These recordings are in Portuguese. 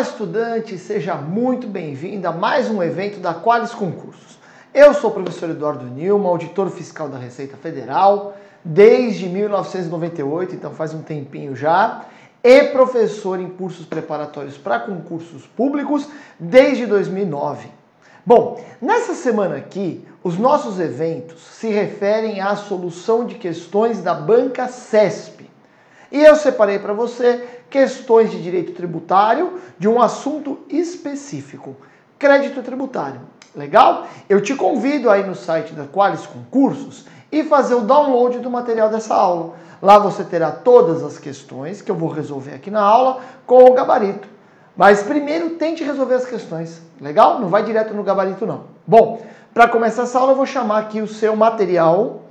Olá, estudante, seja muito bem-vindo a mais um evento da Qualis Concursos. Eu sou o professor Eduardo Nilma, auditor fiscal da Receita Federal, desde 1998, então faz um tempinho já, e professor em cursos preparatórios para concursos públicos desde 2009. Bom, nessa semana aqui, os nossos eventos se referem à solução de questões da banca CESP. E eu separei para você questões de direito tributário de um assunto específico, crédito tributário. Legal? Eu te convido aí no site da Qualis Concursos e fazer o download do material dessa aula. Lá você terá todas as questões que eu vou resolver aqui na aula com o gabarito. Mas primeiro tente resolver as questões, legal? Não vai direto no gabarito não. Bom, para começar essa aula eu vou chamar aqui o seu material.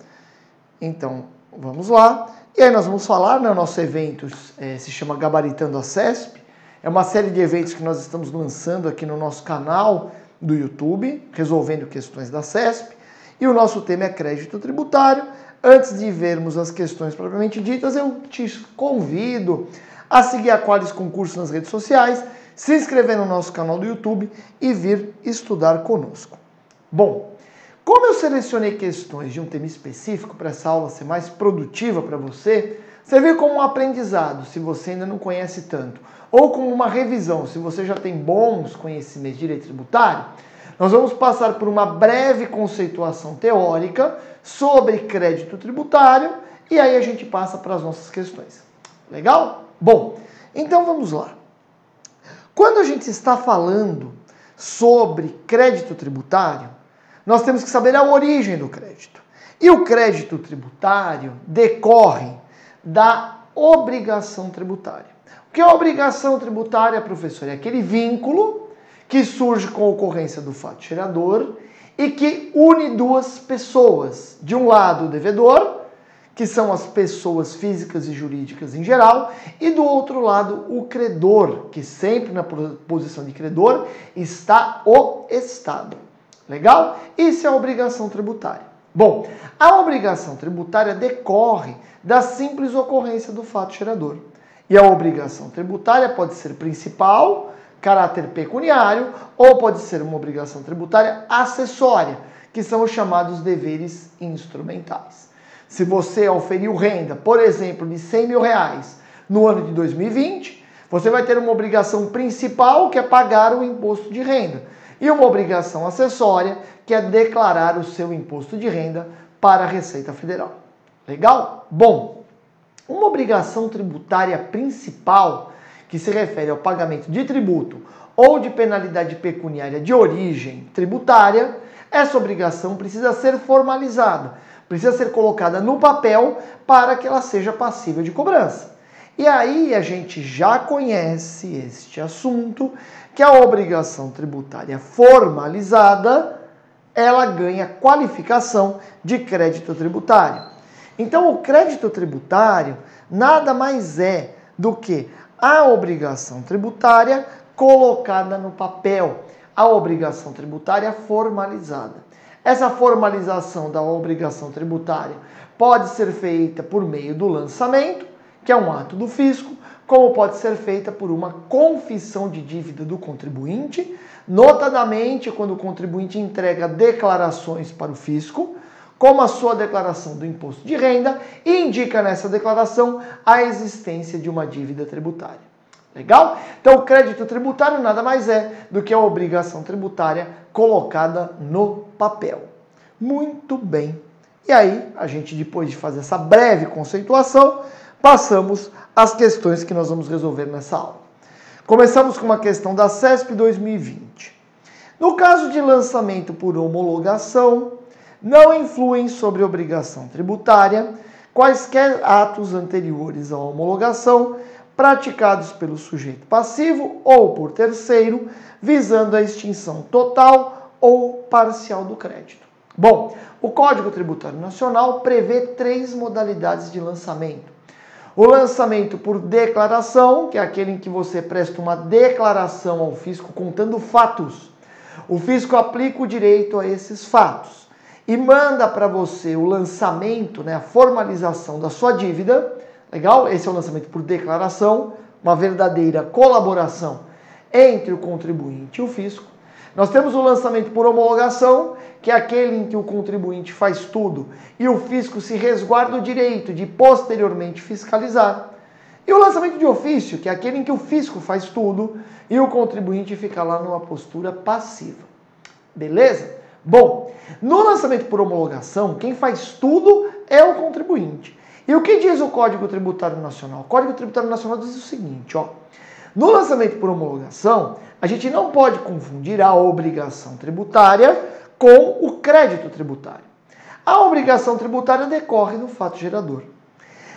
Então, vamos lá. E aí nós vamos falar, né, o nosso evento se chama Gabaritando a CESP. É uma série de eventos que nós estamos lançando aqui no nosso canal do YouTube, resolvendo questões da CESP. E o nosso tema é crédito tributário. Antes de vermos as questões propriamente ditas, eu te convido a seguir a Qualis Concursos nas redes sociais, se inscrever no nosso canal do YouTube e vir estudar conosco. Bom, como eu selecionei questões de um tema específico para essa aula ser mais produtiva para você, servir como um aprendizado se você ainda não conhece tanto, ou como uma revisão se você já tem bons conhecimentos de direito tributário, nós vamos passar por uma breve conceituação teórica sobre crédito tributário e aí a gente passa para as nossas questões. Legal? Bom, então vamos lá. Quando a gente está falando sobre crédito tributário, nós temos que saber a origem do crédito. E o crédito tributário decorre da obrigação tributária. O que é a obrigação tributária, professor? É aquele vínculo que surge com a ocorrência do fato gerador e que une duas pessoas. De um lado, o devedor, que são as pessoas físicas e jurídicas em geral, e do outro lado, o credor, que sempre na posição de credor está o Estado. Legal? Isso é a obrigação tributária. Bom, a obrigação tributária decorre da simples ocorrência do fato gerador. E a obrigação tributária pode ser principal, caráter pecuniário, ou pode ser uma obrigação tributária acessória, que são os chamados deveres instrumentais. Se você auferiu renda, por exemplo, de R$100 mil no ano de 2020, você vai ter uma obrigação principal, que é pagar o imposto de renda, e uma obrigação acessória, que é declarar o seu imposto de renda para a Receita Federal. Legal? Bom, uma obrigação tributária principal, que se refere ao pagamento de tributo ou de penalidade pecuniária de origem tributária, essa obrigação precisa ser formalizada, precisa ser colocada no papel para que ela seja passível de cobrança. E aí a gente já conhece este assunto, que a obrigação tributária formalizada, ela ganha qualificação de crédito tributário. Então o crédito tributário nada mais é do que a obrigação tributária colocada no papel, a obrigação tributária formalizada. Essa formalização da obrigação tributária pode ser feita por meio do lançamento, que é um ato do fisco, como pode ser feita por uma confissão de dívida do contribuinte, notadamente quando o contribuinte entrega declarações para o fisco, como a sua declaração do imposto de renda, e indica nessa declaração a existência de uma dívida tributária. Legal? Então o crédito tributário nada mais é do que a obrigação tributária colocada no papel. Muito bem. E aí, a gente depois de fazer essa breve conceituação, passamos às questões que nós vamos resolver nessa aula. Começamos com uma questão da CESP 2020. No caso de lançamento por homologação, não influem sobre a obrigação tributária quaisquer atos anteriores à homologação praticados pelo sujeito passivo ou por terceiro, visando a extinção total ou parcial do crédito. Bom, o Código Tributário Nacional prevê 3 modalidades de lançamento. O lançamento por declaração, que é aquele em que você presta uma declaração ao fisco contando fatos. O fisco aplica o direito a esses fatos e manda para você o lançamento, né, a formalização da sua dívida. Legal? Esse é o lançamento por declaração, uma verdadeira colaboração entre o contribuinte e o fisco. Nós temos o lançamento por homologação, que é aquele em que o contribuinte faz tudo e o fisco se resguarda o direito de posteriormente fiscalizar. E o lançamento de ofício, que é aquele em que o fisco faz tudo e o contribuinte fica lá numa postura passiva. Beleza? Bom, no lançamento por homologação, quem faz tudo é o contribuinte. E o que diz o Código Tributário Nacional? O Código Tributário Nacional diz o seguinte, ó. No lançamento por homologação, a gente não pode confundir a obrigação tributária com o crédito tributário. A obrigação tributária decorre do fato gerador.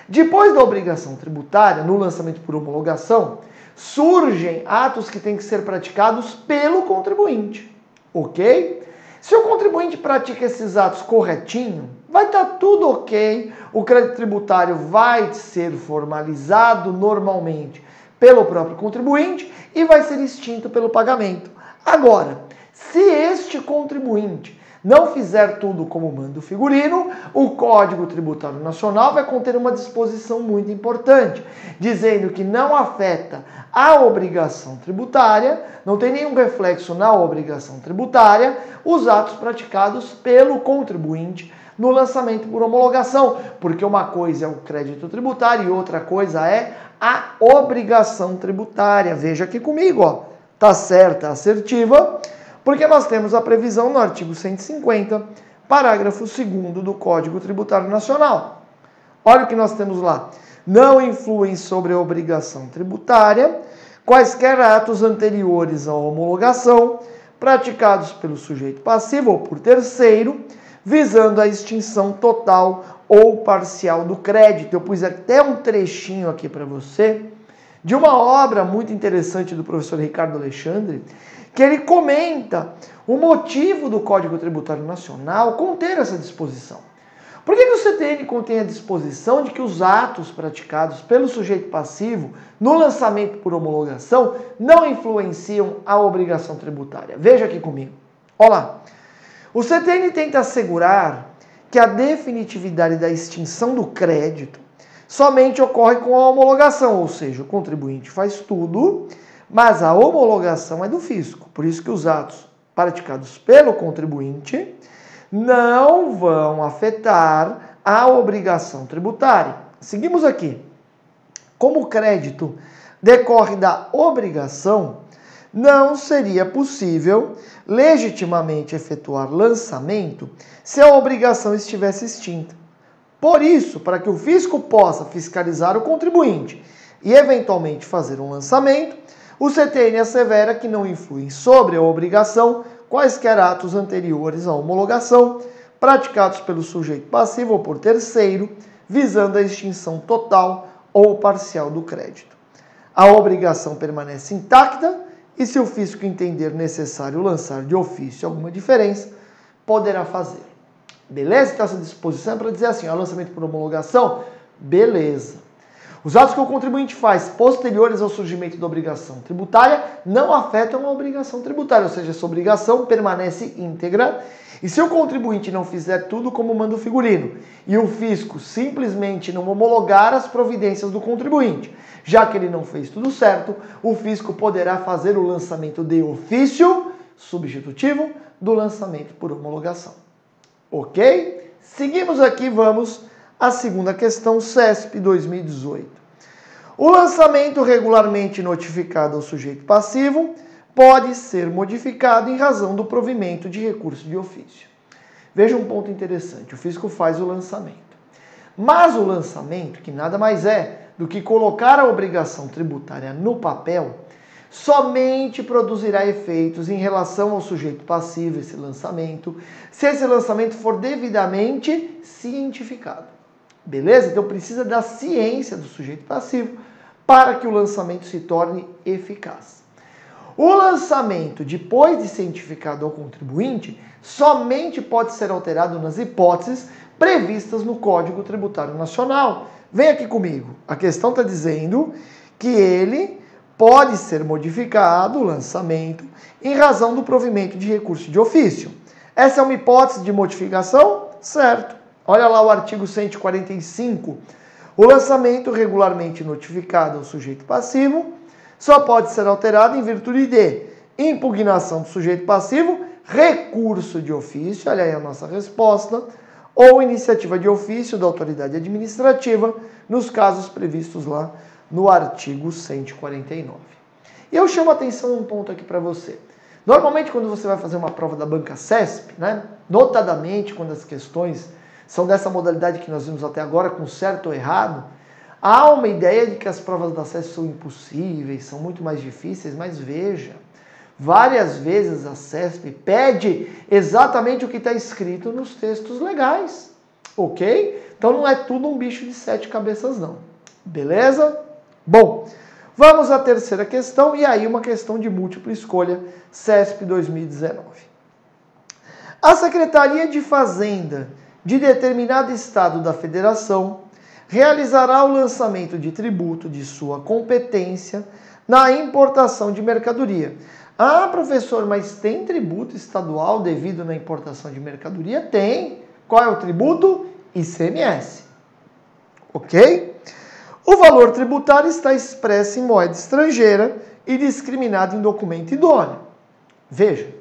Depois da obrigação tributária, no lançamento por homologação, surgem atos que têm que ser praticados pelo contribuinte, ok? Se o contribuinte pratica esses atos corretinho, vai estar tudo ok, o crédito tributário vai ser formalizado normalmente pelo próprio contribuinte e vai ser extinto pelo pagamento. Agora, se este contribuinte não fizer tudo como manda o figurino, o Código Tributário Nacional vai conter uma disposição muito importante, dizendo que não afeta a obrigação tributária, não tem nenhum reflexo na obrigação tributária, os atos praticados pelo contribuinte no lançamento por homologação, porque uma coisa é o crédito tributário e outra coisa é a obrigação tributária. Veja aqui comigo, ó, tá certa, assertiva, porque nós temos a previsão no artigo 150, parágrafo 2º do Código Tributário Nacional. Olha o que nós temos lá. Não influem sobre a obrigação tributária quaisquer atos anteriores à homologação praticados pelo sujeito passivo ou por terceiro, visando a extinção total ou parcial do crédito. Eu pus até um trechinho aqui para você de uma obra muito interessante do professor Ricardo Alexandre, que ele comenta o motivo do Código Tributário Nacional conter essa disposição. Por que o CTN contém a disposição de que os atos praticados pelo sujeito passivo no lançamento por homologação não influenciam a obrigação tributária? Veja aqui comigo. Olha lá. O CTN tenta assegurar que a definitividade da extinção do crédito somente ocorre com a homologação, ou seja, o contribuinte faz tudo, mas a homologação é do fisco. Por isso que os atos praticados pelo contribuinte não vão afetar a obrigação tributária. Seguimos aqui. Como o crédito decorre da obrigação, não seria possível legitimamente efetuar lançamento se a obrigação estivesse extinta. Por isso, para que o fisco possa fiscalizar o contribuinte e eventualmente fazer um lançamento, o CTN assevera que não influem sobre a obrigação quaisquer atos anteriores à homologação praticados pelo sujeito passivo ou por terceiro, visando a extinção total ou parcial do crédito. A obrigação permanece intacta e, se o fisco entender necessário lançar de ofício alguma diferença, poderá fazer. Beleza? Então essa disposição é para dizer assim, o lançamento por homologação, beleza. Os atos que o contribuinte faz posteriores ao surgimento da obrigação tributária não afetam a obrigação tributária, ou seja, essa obrigação permanece íntegra. E se o contribuinte não fizer tudo como manda o figurino e o fisco simplesmente não homologar as providências do contribuinte, já que ele não fez tudo certo, o fisco poderá fazer o lançamento de ofício substitutivo do lançamento por homologação. Ok? Seguimos aqui, vamos à segunda questão, CESP 2018. O lançamento regularmente notificado ao sujeito passivo pode ser modificado em razão do provimento de recurso de ofício. Veja um ponto interessante, o fisco faz o lançamento. Mas o lançamento, que nada mais é do que colocar a obrigação tributária no papel, somente produzirá efeitos em relação ao sujeito passivo, esse lançamento, se esse lançamento for devidamente cientificado. Beleza? Então precisa da ciência do sujeito passivo para que o lançamento se torne eficaz. O lançamento, depois de cientificado ao contribuinte, somente pode ser alterado nas hipóteses previstas no Código Tributário Nacional. Vem aqui comigo. A questão está dizendo que ele pode ser modificado, o lançamento, em razão do provimento de recurso de ofício. Essa é uma hipótese de modificação? Certo. Olha lá o artigo 145. O lançamento regularmente notificado ao sujeito passivo só pode ser alterada em virtude de impugnação do sujeito passivo, recurso de ofício, olha aí a nossa resposta, ou iniciativa de ofício da autoridade administrativa, nos casos previstos lá no artigo 149. E eu chamo a atenção um ponto aqui para você. Normalmente, quando você vai fazer uma prova da banca CESP, né, notadamente quando as questões são dessa modalidade que nós vimos até agora, com certo ou errado, há uma ideia de que as provas da CESP são impossíveis, são muito mais difíceis, mas veja, várias vezes a CESP pede exatamente o que está escrito nos textos legais, ok? Então não é tudo um bicho de 7 cabeças não, beleza? Bom, vamos à terceira questão, e aí uma questão de múltipla escolha, CESP 2019. A Secretaria de Fazenda de determinado estado da federação realizará o lançamento de tributo de sua competência na importação de mercadoria. Ah, professor, mas tem tributo estadual devido na importação de mercadoria? Tem. Qual é o tributo? ICMS. Ok? O valor tributário está expresso em moeda estrangeira e discriminado em documento idôneo. Veja,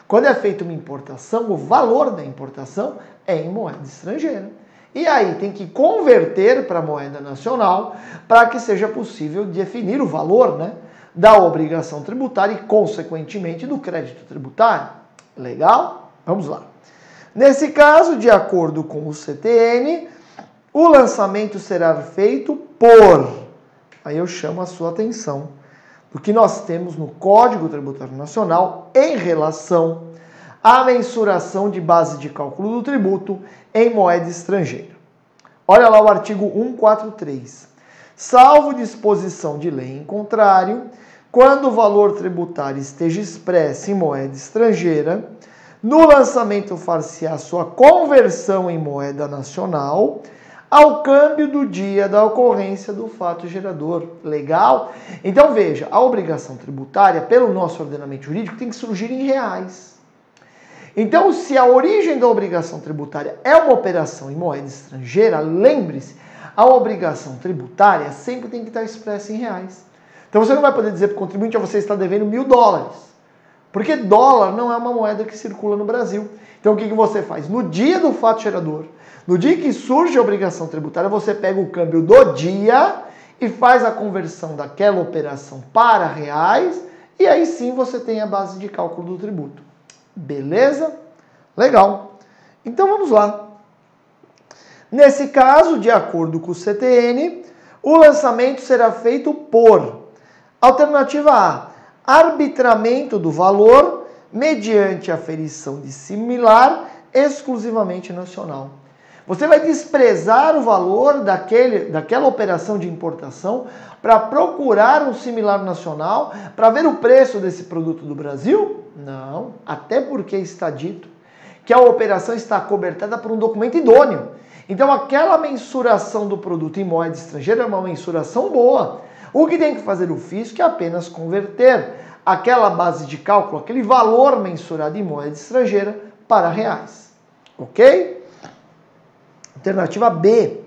quando é feita uma importação, o valor da importação é em moeda estrangeira. E aí tem que converter para a moeda nacional para que seja possível definir o valor, né, da obrigação tributária e, consequentemente, do crédito tributário. Legal? Vamos lá. Nesse caso, de acordo com o CTN, o lançamento será feito por... Aí eu chamo a sua atenção do que nós temos no Código Tributário Nacional em relação à mensuração de base de cálculo do tributo em moeda estrangeira. Olha lá o artigo 143. Salvo disposição de lei em contrário, quando o valor tributário esteja expresso em moeda estrangeira, no lançamento far-se-á sua conversão em moeda nacional ao câmbio do dia da ocorrência do fato gerador. Legal? Então veja, a obrigação tributária, pelo nosso ordenamento jurídico, tem que surgir em reais. Então, se a origem da obrigação tributária é uma operação em moeda estrangeira, lembre-se, a obrigação tributária sempre tem que estar expressa em reais. Então você não vai poder dizer para o contribuinte que você está devendo $1.000, porque dólar não é uma moeda que circula no Brasil. Então o que você faz? No dia do fato gerador, no dia que surge a obrigação tributária, você pega o câmbio do dia e faz a conversão daquela operação para reais, e aí sim você tem a base de cálculo do tributo. Beleza? Legal. Então vamos lá. Nesse caso, de acordo com o CTN, o lançamento será feito por alternativa A, arbitramento do valor mediante aferição de similar exclusivamente nacional. Você vai desprezar o valor daquela operação de importação para procurar um similar nacional, para ver o preço desse produto do Brasil? Não, até porque está dito que a operação está cobertada por um documento idôneo. Então aquela mensuração do produto em moeda estrangeira é uma mensuração boa. O que tem que fazer o fisco é apenas converter aquela base de cálculo, aquele valor mensurado em moeda estrangeira para reais. Ok? Alternativa B.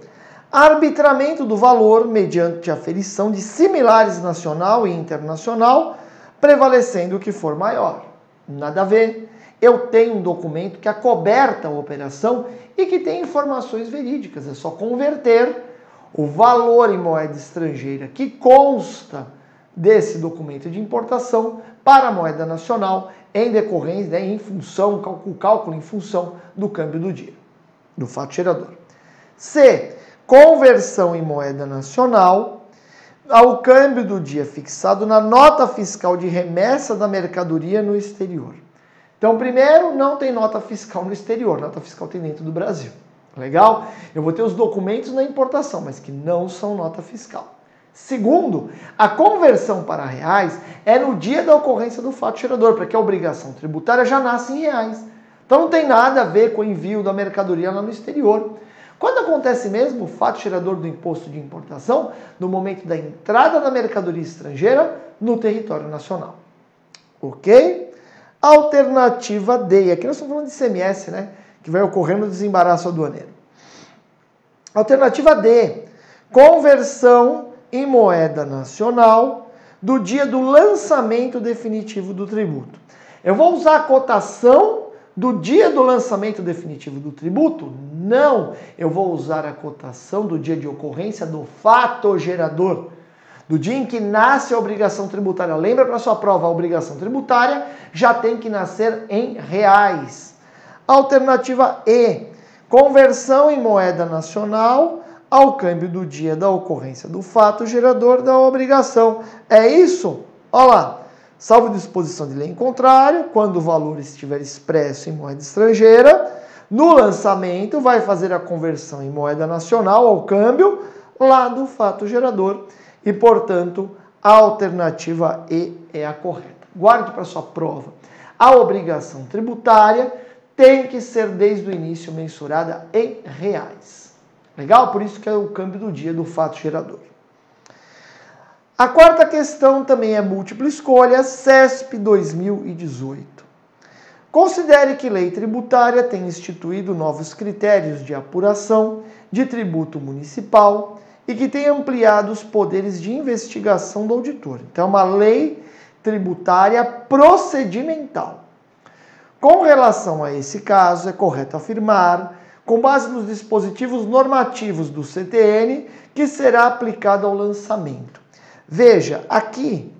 Arbitramento do valor mediante aferição de similares nacional e internacional, prevalecendo o que for maior. Nada a ver. Eu tenho um documento que acoberta a operação e que tem informações verídicas. É só converter o valor em moeda estrangeira que consta desse documento de importação para a moeda nacional em decorrência, em função, o cálculo em função do câmbio do dia, do fato gerador. C. Conversão em moeda nacional ao câmbio do dia fixado na nota fiscal de remessa da mercadoria no exterior. Então, primeiro, não tem nota fiscal no exterior, nota fiscal tem dentro do Brasil. Legal? Eu vou ter os documentos na importação, mas que não são nota fiscal. Segundo, a conversão para reais é no dia da ocorrência do fato gerador, porque a obrigação tributária já nasce em reais. Então não tem nada a ver com o envio da mercadoria lá no exterior. Quando acontece mesmo o fato gerador do imposto de importação? No momento da entrada da mercadoria estrangeira no território nacional. Ok? Alternativa D. Aqui nós estamos falando de ICMS, né? Que vai ocorrer no desembaraço aduaneiro. Alternativa D. Conversão em moeda nacional do dia do lançamento definitivo do tributo. Eu vou usar a cotação do dia do lançamento definitivo do tributo? Não, eu vou usar a cotação do dia de ocorrência do fato gerador, do dia em que nasce a obrigação tributária. Lembra para sua prova, a obrigação tributária já tem que nascer em reais. Alternativa E, conversão em moeda nacional ao câmbio do dia da ocorrência do fato gerador da obrigação. É isso? Olha lá. Salvo disposição de lei em contrário, quando o valor estiver expresso em moeda estrangeira, no lançamento vai fazer a conversão em moeda nacional ao câmbio lá do fato gerador e, portanto, a alternativa E é a correta. Guarde para sua prova. A obrigação tributária tem que ser desde o início mensurada em reais. Legal? Por isso que é o câmbio do dia do fato gerador. A quarta questão também é múltipla escolha, CESP 2018. Considere que lei tributária tem instituído novos critérios de apuração de tributo municipal e que tem ampliado os poderes de investigação do auditor. Então, é uma lei tributária procedimental. Com relação a esse caso, é correto afirmar, com base nos dispositivos normativos do CTN, que será aplicado ao lançamento. Veja, aqui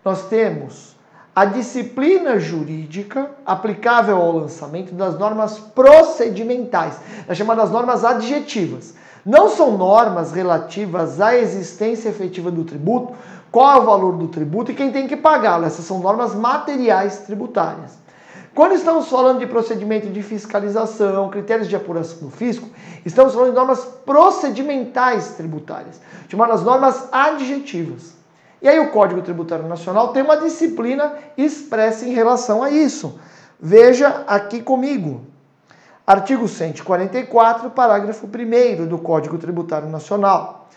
nós temos a disciplina jurídica aplicável ao lançamento das normas procedimentais, as chamadas normas adjetivas. Não são normas relativas à existência efetiva do tributo, qual é o valor do tributo e quem tem que pagá-lo. Essas são normas materiais tributárias. Quando estamos falando de procedimento de fiscalização, critérios de apuração do fisco, estamos falando de normas procedimentais tributárias, chamadas normas adjetivas. E aí o Código Tributário Nacional tem uma disciplina expressa em relação a isso. Veja aqui comigo. Artigo 144, parágrafo 1º do Código Tributário Nacional.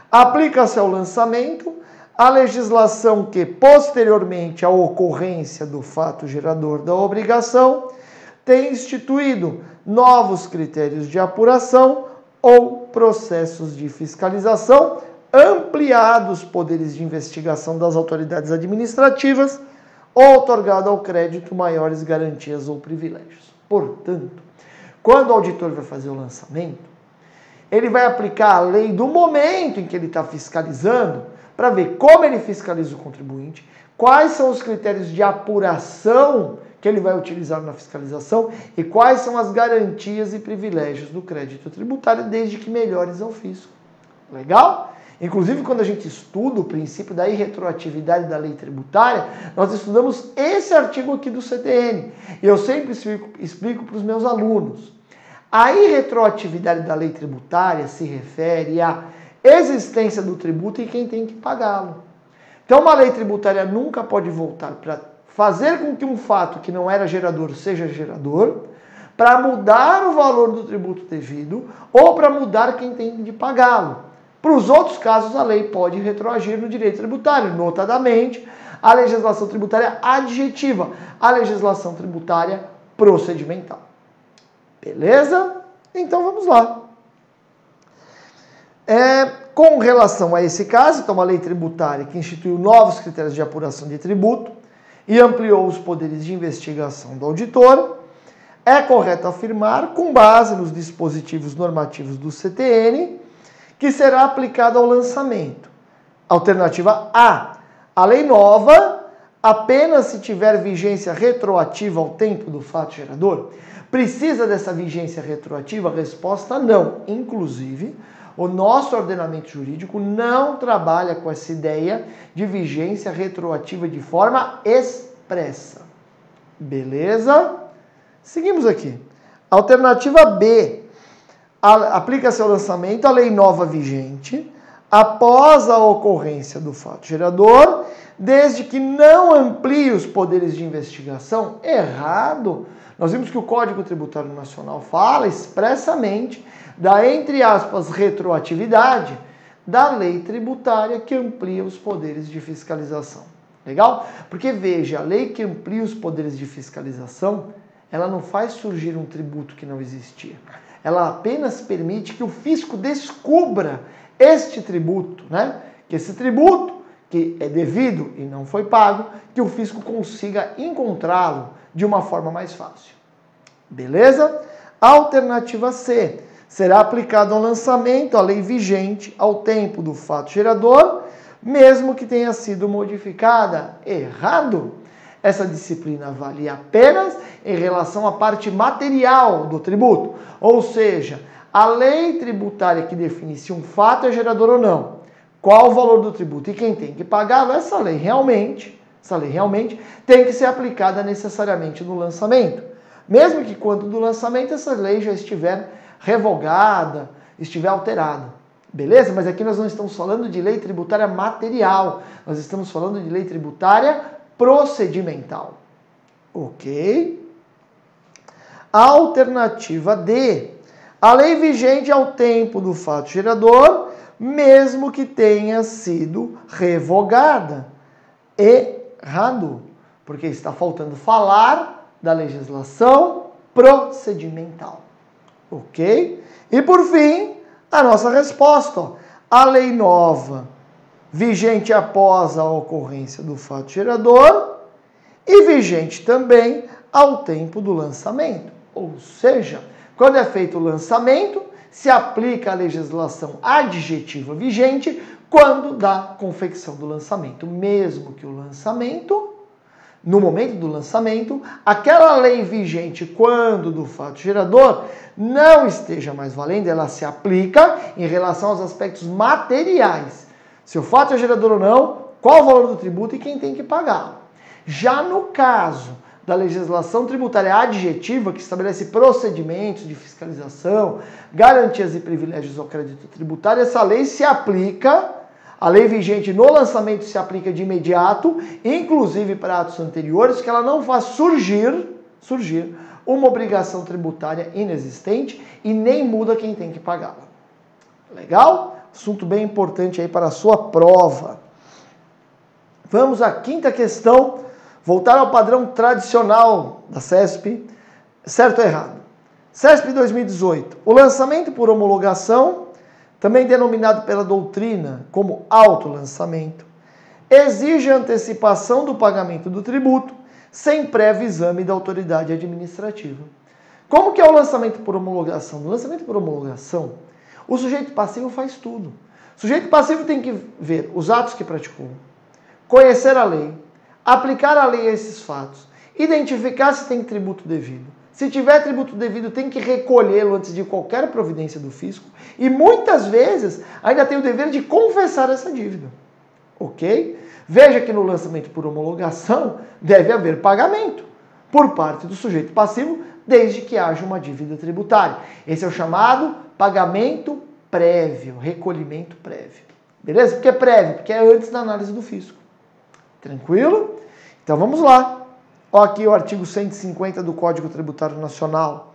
Aplica-se ao lançamento a legislação que, posteriormente à ocorrência do fato gerador da obrigação, tem instituído novos critérios de apuração ou processos de fiscalização, ampliados poderes de investigação das autoridades administrativas ou otorgado ao crédito maiores garantias ou privilégios. Portanto, quando o auditor vai fazer o lançamento, ele vai aplicar a lei do momento em que ele está fiscalizando, para ver como ele fiscaliza o contribuinte, quais são os critérios de apuração que ele vai utilizar na fiscalização e quais são as garantias e privilégios do crédito tributário, desde que melhores ao fisco. Legal? Inclusive, quando a gente estuda o princípio da irretroatividade da lei tributária, nós estudamos esse artigo aqui do CTN. E eu sempre explico para os meus alunos. A irretroatividade da lei tributária se refere à existência do tributo e quem tem que pagá-lo. Então, uma lei tributária nunca pode voltar para fazer com que um fato que não era gerador seja gerador, para mudar o valor do tributo devido ou para mudar quem tem de pagá-lo. Para os outros casos, a lei pode retroagir no direito tributário, notadamente a legislação tributária adjetiva, a legislação tributária procedimental. Beleza? Então, vamos lá. Com relação a esse caso, então uma lei tributária que instituiu novos critérios de apuração de tributo e ampliou os poderes de investigação do auditor, é correto afirmar, com base nos dispositivos normativos do CTN, que será aplicado ao lançamento. Alternativa A. A lei nova, apenas se tiver vigência retroativa ao tempo do fato gerador. Precisa dessa vigência retroativa? Resposta não. Inclusive, o nosso ordenamento jurídico não trabalha com essa ideia de vigência retroativa de forma expressa. Beleza? Seguimos aqui. Alternativa B. Aplica-se ao lançamento a lei nova vigente após a ocorrência do fato gerador, desde que não amplie os poderes de investigação. Errado. Nós vimos que o Código Tributário Nacional fala expressamente da, entre aspas, retroatividade da lei tributária que amplia os poderes de fiscalização. Legal? Porque veja, a lei que amplia os poderes de fiscalização, ela não faz surgir um tributo que não existia. Ela apenas permite que o fisco descubra este tributo, né? Que esse tributo que é devido e não foi pago, que o fisco consiga encontrá-lo de uma forma mais fácil. Beleza? Alternativa C. Será aplicado ao lançamento a lei vigente ao tempo do fato gerador, mesmo que tenha sido modificada. Errado. Essa disciplina avalia apenas em relação à parte material do tributo, ou seja, a lei tributária que define se um fato é gerador ou não, qual o valor do tributo e quem tem que pagá-lo, essa lei realmente tem que ser aplicada necessariamente no lançamento. Mesmo que quando do lançamento essa lei já estiver revogada, estiver alterada. Beleza? Mas aqui nós não estamos falando de lei tributária material, nós estamos falando de lei tributária procedimental. Ok? Alternativa D. A lei vigente ao tempo do fato gerador, mesmo que tenha sido revogada. Errado. Porque está faltando falar da legislação procedimental. Ok? E por fim, a nossa resposta. Ó. A lei nova, vigente após a ocorrência do fato gerador e vigente também ao tempo do lançamento. Ou seja, quando é feito o lançamento, se aplica a legislação adjetiva vigente quando da confecção do lançamento. Mesmo que o lançamento, no momento do lançamento, aquela lei vigente quando do fato gerador não esteja mais valendo, ela se aplica em relação aos aspectos materiais. Se o fato é gerador ou não, qual o valor do tributo e quem tem que pagá-lo. Já no caso da legislação tributária adjetiva, que estabelece procedimentos de fiscalização, garantias e privilégios ao crédito tributário, essa lei se aplica, a lei vigente no lançamento se aplica de imediato, inclusive para atos anteriores, que ela não faz surgir uma obrigação tributária inexistente e nem muda quem tem que pagá-la. Legal? Assunto bem importante aí para a sua prova. Vamos à quinta questão. Voltar ao padrão tradicional da CESP. Certo ou errado? CESP 2018. O lançamento por homologação, também denominado pela doutrina como autolançamento, exige a antecipação do pagamento do tributo sem prévio exame da autoridade administrativa. Como que é o lançamento por homologação? No lançamento por homologação, o sujeito passivo faz tudo. O sujeito passivo tem que ver os atos que praticou, conhecer a lei, aplicar a lei a esses fatos, identificar se tem tributo devido. Se tiver tributo devido, tem que recolhê-lo antes de qualquer providência do fisco e muitas vezes ainda tem o dever de confessar essa dívida. Ok? Veja que no lançamento por homologação deve haver pagamento por parte do sujeito passivo desde que haja uma dívida tributária. Esse é o chamado pagamento prévio, recolhimento prévio. Beleza? Por que prévio? Porque é antes da análise do fisco. Tranquilo? Então vamos lá. Olha aqui o artigo 150 do Código Tributário Nacional.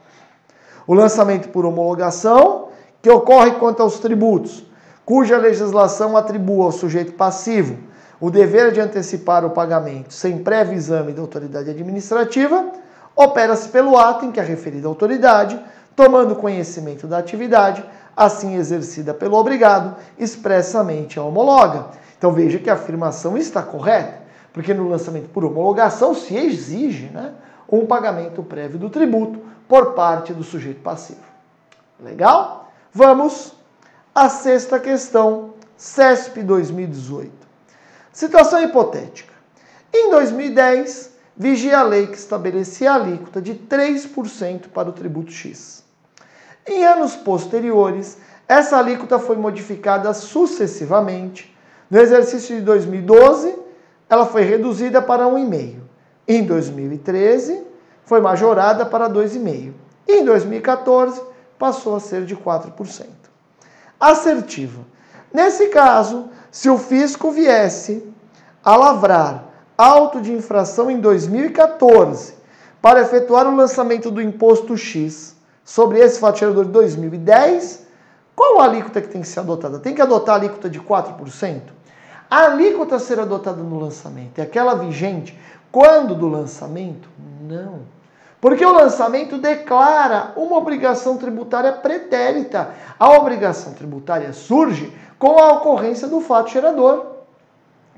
O lançamento por homologação, que ocorre quanto aos tributos, cuja legislação atribua ao sujeito passivo o dever de antecipar o pagamento sem prévio exame da autoridade administrativa, opera-se pelo ato em que a referida autoridade, tomando conhecimento da atividade, assim exercida pelo obrigado, expressamente a homologa. Então veja que a afirmação está correta, porque no lançamento por homologação se exige, um pagamento prévio do tributo por parte do sujeito passivo. Legal? Vamos à sexta questão, CESP 2018. Situação hipotética. Em 2010, vigia a lei que estabelecia a alíquota de 3% para o tributo X. Em anos posteriores, essa alíquota foi modificada sucessivamente. No exercício de 2012, ela foi reduzida para 1,5%. Em 2013, foi majorada para 2,5%. E em 2014, passou a ser de 4%. Assertiva. Nesse caso, se o fisco viesse a lavrar auto de infração em 2014 para efetuar o lançamento do imposto X sobre esse fato gerador de 2010, qual a alíquota que tem que ser adotada? Tem que adotar a alíquota de 4%? A alíquota a ser adotada no lançamento é aquela vigente quando do lançamento? Não. Porque o lançamento declara uma obrigação tributária pretérita. A obrigação tributária surge com a ocorrência do fato gerador.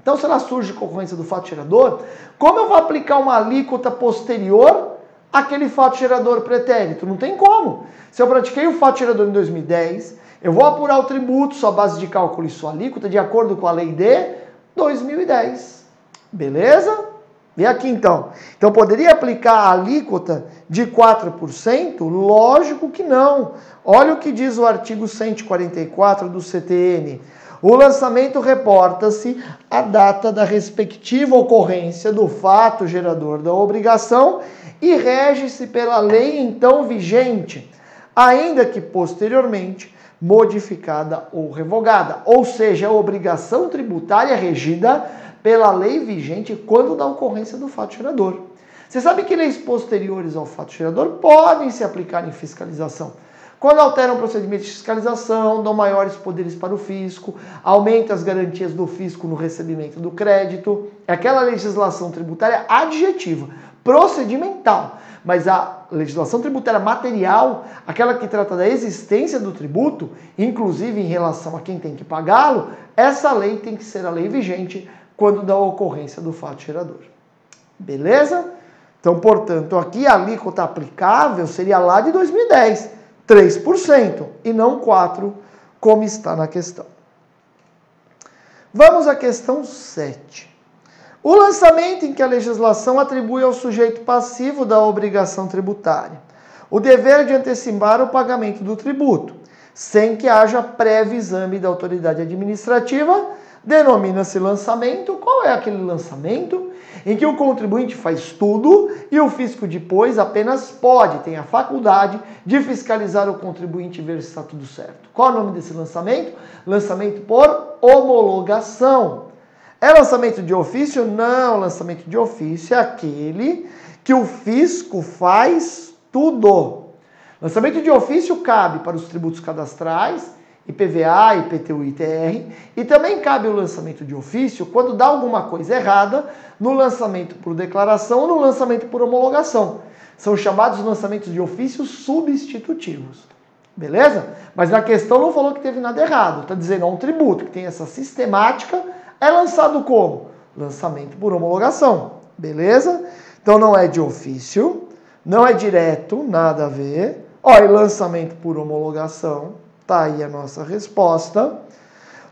Então, se ela surge com ocorrência do fato gerador, como eu vou aplicar uma alíquota posterior àquele fato gerador pretérito? Não tem como. Se eu pratiquei o fato gerador em 2010, eu vou apurar o tributo, sua base de cálculo e sua alíquota, de acordo com a lei de 2010. Beleza? E aqui então? Então, poderia aplicar a alíquota de 4%? Lógico que não. Olha o que diz o artigo 144 do CTN. O lançamento reporta-se a data da respectiva ocorrência do fato gerador da obrigação e rege-se pela lei então vigente, ainda que posteriormente modificada ou revogada. Ou seja, a obrigação tributária regida pela lei vigente quando da ocorrência do fato gerador. Você sabe que leis posteriores ao fato gerador podem se aplicar em fiscalização. Quando alteram o procedimento de fiscalização, dão maiores poderes para o fisco, aumentam as garantias do fisco no recebimento do crédito. É aquela legislação tributária adjetiva, procedimental. Mas a legislação tributária material, aquela que trata da existência do tributo, inclusive em relação a quem tem que pagá-lo, essa lei tem que ser a lei vigente quando da ocorrência do fato gerador. Beleza? Então, portanto, aqui a alíquota aplicável seria lá de 2010. 3% e não 4%, como está na questão. Vamos à questão 7. O lançamento em que a legislação atribui ao sujeito passivo da obrigação tributária o dever de antecipar o pagamento do tributo, sem que haja prévio exame da autoridade administrativa, denomina-se lançamento. Qual é aquele lançamento? Em que o contribuinte faz tudo e o fisco depois apenas tem a faculdade de fiscalizar o contribuinte e ver se está tudo certo. Qual é o nome desse lançamento? Lançamento por homologação. É lançamento de ofício? Não, lançamento de ofício é aquele que o fisco faz tudo. Lançamento de ofício cabe para os tributos cadastrais, IPVA, IPTU e ITR, e também cabe o lançamento de ofício quando dá alguma coisa errada no lançamento por declaração ou no lançamento por homologação. São chamados lançamentos de ofício substitutivos. Beleza? Mas na questão não falou que teve nada errado. Está dizendo, um tributo que tem essa sistemática é lançado como? Lançamento por homologação. Beleza? Então não é de ofício, não é direto, nada a ver. E lançamento por homologação. Tá aí a nossa resposta.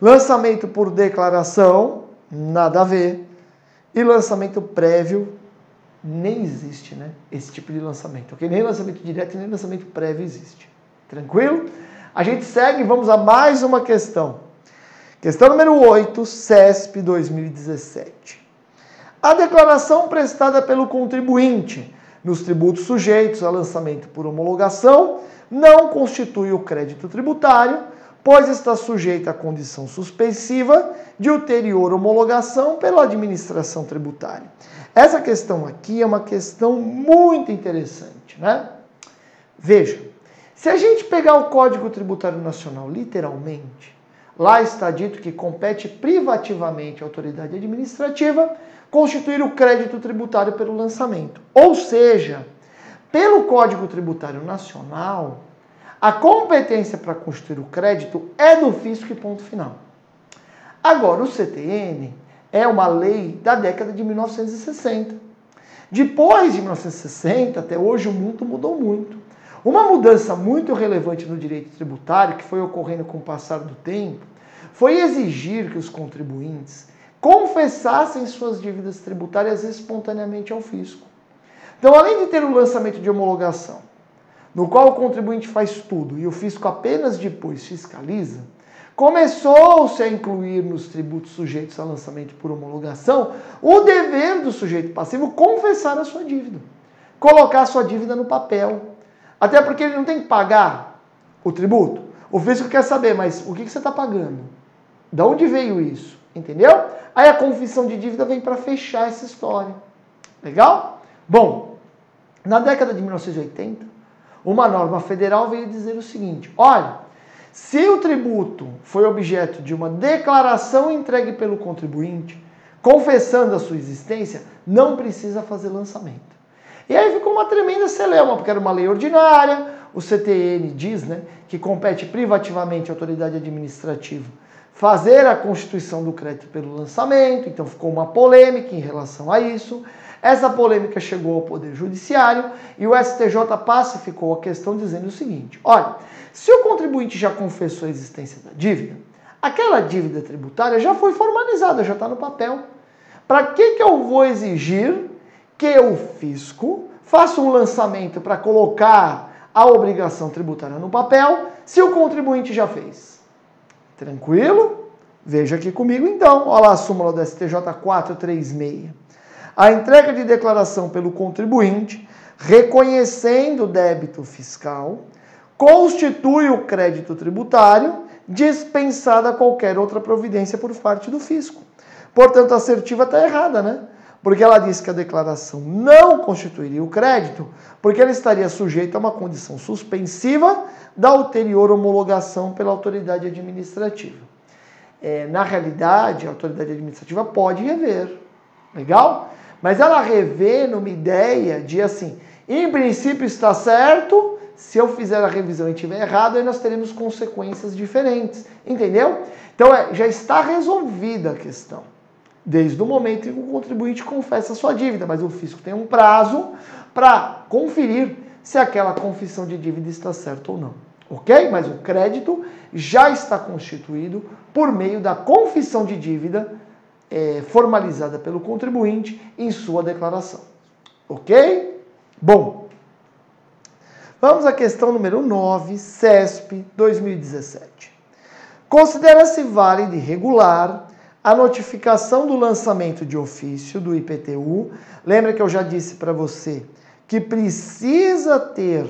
Lançamento por declaração, nada a ver. E lançamento prévio, nem existe, né? Esse tipo de lançamento, ok? Nem lançamento direto, nem lançamento prévio existe. Tranquilo? A gente segue e vamos a mais uma questão. Questão número 8, CESP 2017. A declaração prestada pelo contribuinte nos tributos sujeitos a lançamento por homologação não constitui o crédito tributário, pois está sujeita à condição suspensiva de ulterior homologação pela administração tributária. Essa questão aqui é uma questão muito interessante, né? Veja, se a gente pegar o Código Tributário Nacional literalmente, lá está dito que compete privativamente à autoridade administrativa constituir o crédito tributário pelo lançamento. Ou seja, pelo Código Tributário Nacional, a competência para constituir o crédito é do fisco e ponto final. Agora, o CTN é uma lei da década de 1960. Depois de 1960, até hoje, o mundo mudou muito. Uma mudança muito relevante no direito tributário, que foi ocorrendo com o passar do tempo, foi exigir que os contribuintes confessassem suas dívidas tributárias espontaneamente ao fisco. Então, além de ter o lançamento de homologação, no qual o contribuinte faz tudo e o fisco apenas depois fiscaliza, começou-se a incluir nos tributos sujeitos a lançamento por homologação o dever do sujeito passivo confessar a sua dívida, colocar a sua dívida no papel. Até porque ele não tem que pagar o tributo. O fisco quer saber, mas o que você está pagando? De onde veio isso? Entendeu? Aí a confissão de dívida vem para fechar essa história. Legal? Bom, na década de 1980, uma norma federal veio dizer o seguinte: olha, se o tributo foi objeto de uma declaração entregue pelo contribuinte, confessando a sua existência, não precisa fazer lançamento. E aí ficou uma tremenda celeuma, porque era uma lei ordinária, o CTN diz, né, que compete privativamente à autoridade administrativa fazer a constituição do crédito pelo lançamento, então ficou uma polêmica em relação a isso. Essa polêmica chegou ao Poder Judiciário e o STJ pacificou a questão dizendo o seguinte: olha, se o contribuinte já confessou a existência da dívida, aquela dívida tributária já foi formalizada, já está no papel. Para que eu vou exigir que o fisco faça um lançamento para colocar a obrigação tributária no papel se o contribuinte já fez? Tranquilo? Veja aqui comigo então. Olha lá a súmula do STJ 436. A entrega de declaração pelo contribuinte, reconhecendo o débito fiscal, constitui o crédito tributário, dispensada qualquer outra providência por parte do fisco. Portanto, a assertiva está errada, né? Porque ela diz que a declaração não constituiria o crédito, porque ela estaria sujeita a uma condição suspensiva da ulterior homologação pela autoridade administrativa. Na realidade, a autoridade administrativa pode rever, legal? Mas ela revê numa ideia de assim, em princípio está certo, se eu fizer a revisão e estiver errado, aí nós teremos consequências diferentes, entendeu? Então já está resolvida a questão, desde o momento em que o contribuinte confessa a sua dívida, mas o fisco tem um prazo para conferir se aquela confissão de dívida está certa ou não, ok? Mas o crédito já está constituído por meio da confissão de dívida formalizada pelo contribuinte em sua declaração, ok? Bom, vamos à questão número 9, CESP 2017. Considera-se válida e regular a notificação do lançamento de ofício do IPTU. Lembra que eu já disse para você que precisa ter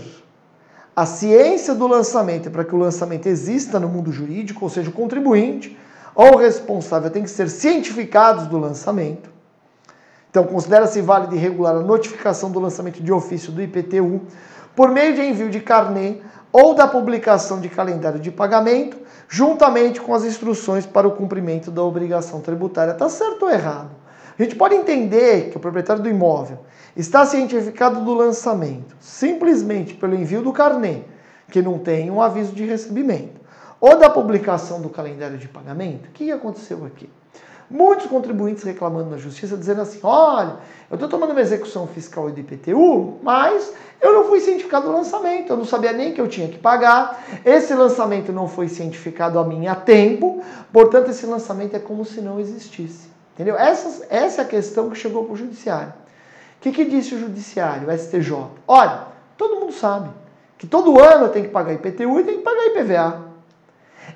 a ciência do lançamento para que o lançamento exista no mundo jurídico, ou seja, o contribuinte ou o responsável tem que ser cientificados do lançamento. Então, considera-se válida e regular a notificação do lançamento de ofício do IPTU por meio de envio de carnê ou da publicação de calendário de pagamento, juntamente com as instruções para o cumprimento da obrigação tributária. Está certo ou errado? A gente pode entender que o proprietário do imóvel está cientificado do lançamento simplesmente pelo envio do carnê, que não tem um aviso de recebimento, ou da publicação do calendário de pagamento. O que aconteceu aqui? Muitos contribuintes reclamando na justiça, dizendo assim, olha, eu estou tomando uma execução fiscal do IPTU, mas eu não fui cientificado do lançamento, eu não sabia nem que eu tinha que pagar, esse lançamento não foi cientificado a mim a tempo, portanto esse lançamento é como se não existisse. Entendeu? Essa é a questão que chegou para o judiciário. O que disse o judiciário, o STJ? Olha, todo mundo sabe que todo ano tem que pagar IPTU e tem que pagar IPVA.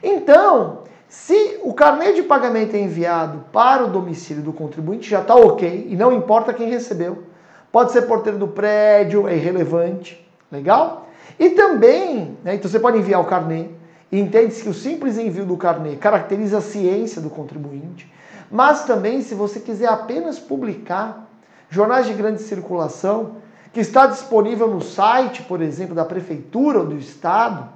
Então, se o carnê de pagamento é enviado para o domicílio do contribuinte, já está ok, e não importa quem recebeu. Pode ser porteiro do prédio, é irrelevante, legal? E também, né, então você pode enviar o carnê, e entende-se que o simples envio do carnê caracteriza a ciência do contribuinte, mas também, se você quiser apenas publicar jornais de grande circulação, que está disponível no site, por exemplo, da prefeitura ou do estado,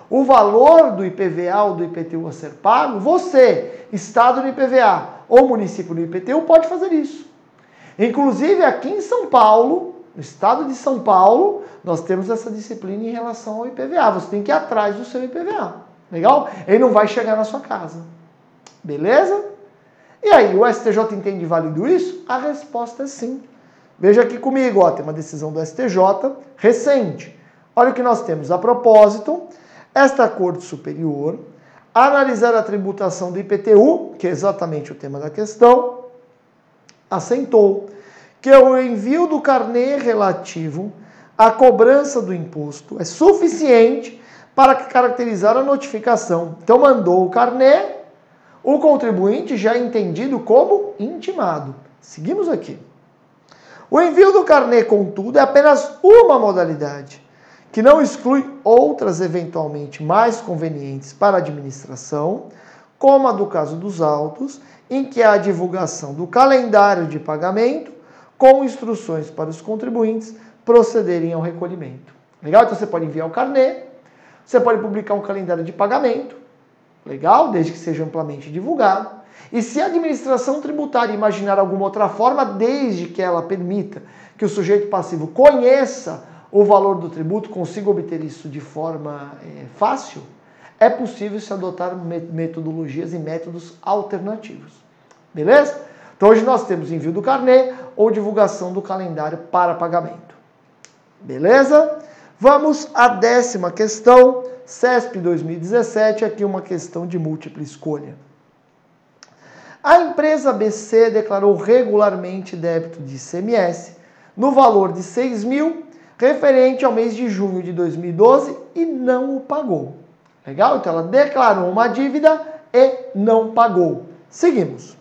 o valor do IPVA ou do IPTU a ser pago, você, estado no IPVA ou município no IPTU, pode fazer isso. Inclusive aqui em São Paulo, no estado de São Paulo, nós temos essa disciplina em relação ao IPVA. Você tem que ir atrás do seu IPVA. Legal? Ele não vai chegar na sua casa. Beleza? E aí, o STJ entende válido isso? A resposta é sim. Veja aqui comigo, ó, tem uma decisão do STJ recente. Olha o que nós temos. A propósito, esta Corte Superior, analisar a tributação do IPTU, que é exatamente o tema da questão, assentou que o envio do carnê relativo à cobrança do imposto é suficiente para caracterizar a notificação. Então mandou o carnê, o contribuinte já é entendido como intimado. Seguimos aqui. O envio do carnê, contudo, é apenas uma modalidade, que não exclui outras eventualmente mais convenientes para a administração, como a do caso dos autos, em que há a divulgação do calendário de pagamento com instruções para os contribuintes procederem ao recolhimento. Legal? Então você pode enviar o carnê, você pode publicar um calendário de pagamento, legal? Desde que seja amplamente divulgado. E se a administração tributária imaginar alguma outra forma, desde que ela permita que o sujeito passivo conheça o valor do tributo, consiga obter isso de forma fácil, é possível se adotar metodologias e métodos alternativos. Beleza? Então hoje nós temos envio do carnê ou divulgação do calendário para pagamento. Beleza? Vamos à 10ª questão, CESP 2017, aqui uma questão de múltipla escolha. A empresa ABC declarou regularmente débito de ICMS no valor de 6.000, referente ao mês de junho de 2012 e não o pagou. Legal? Então ela declarou uma dívida e não pagou. Seguimos.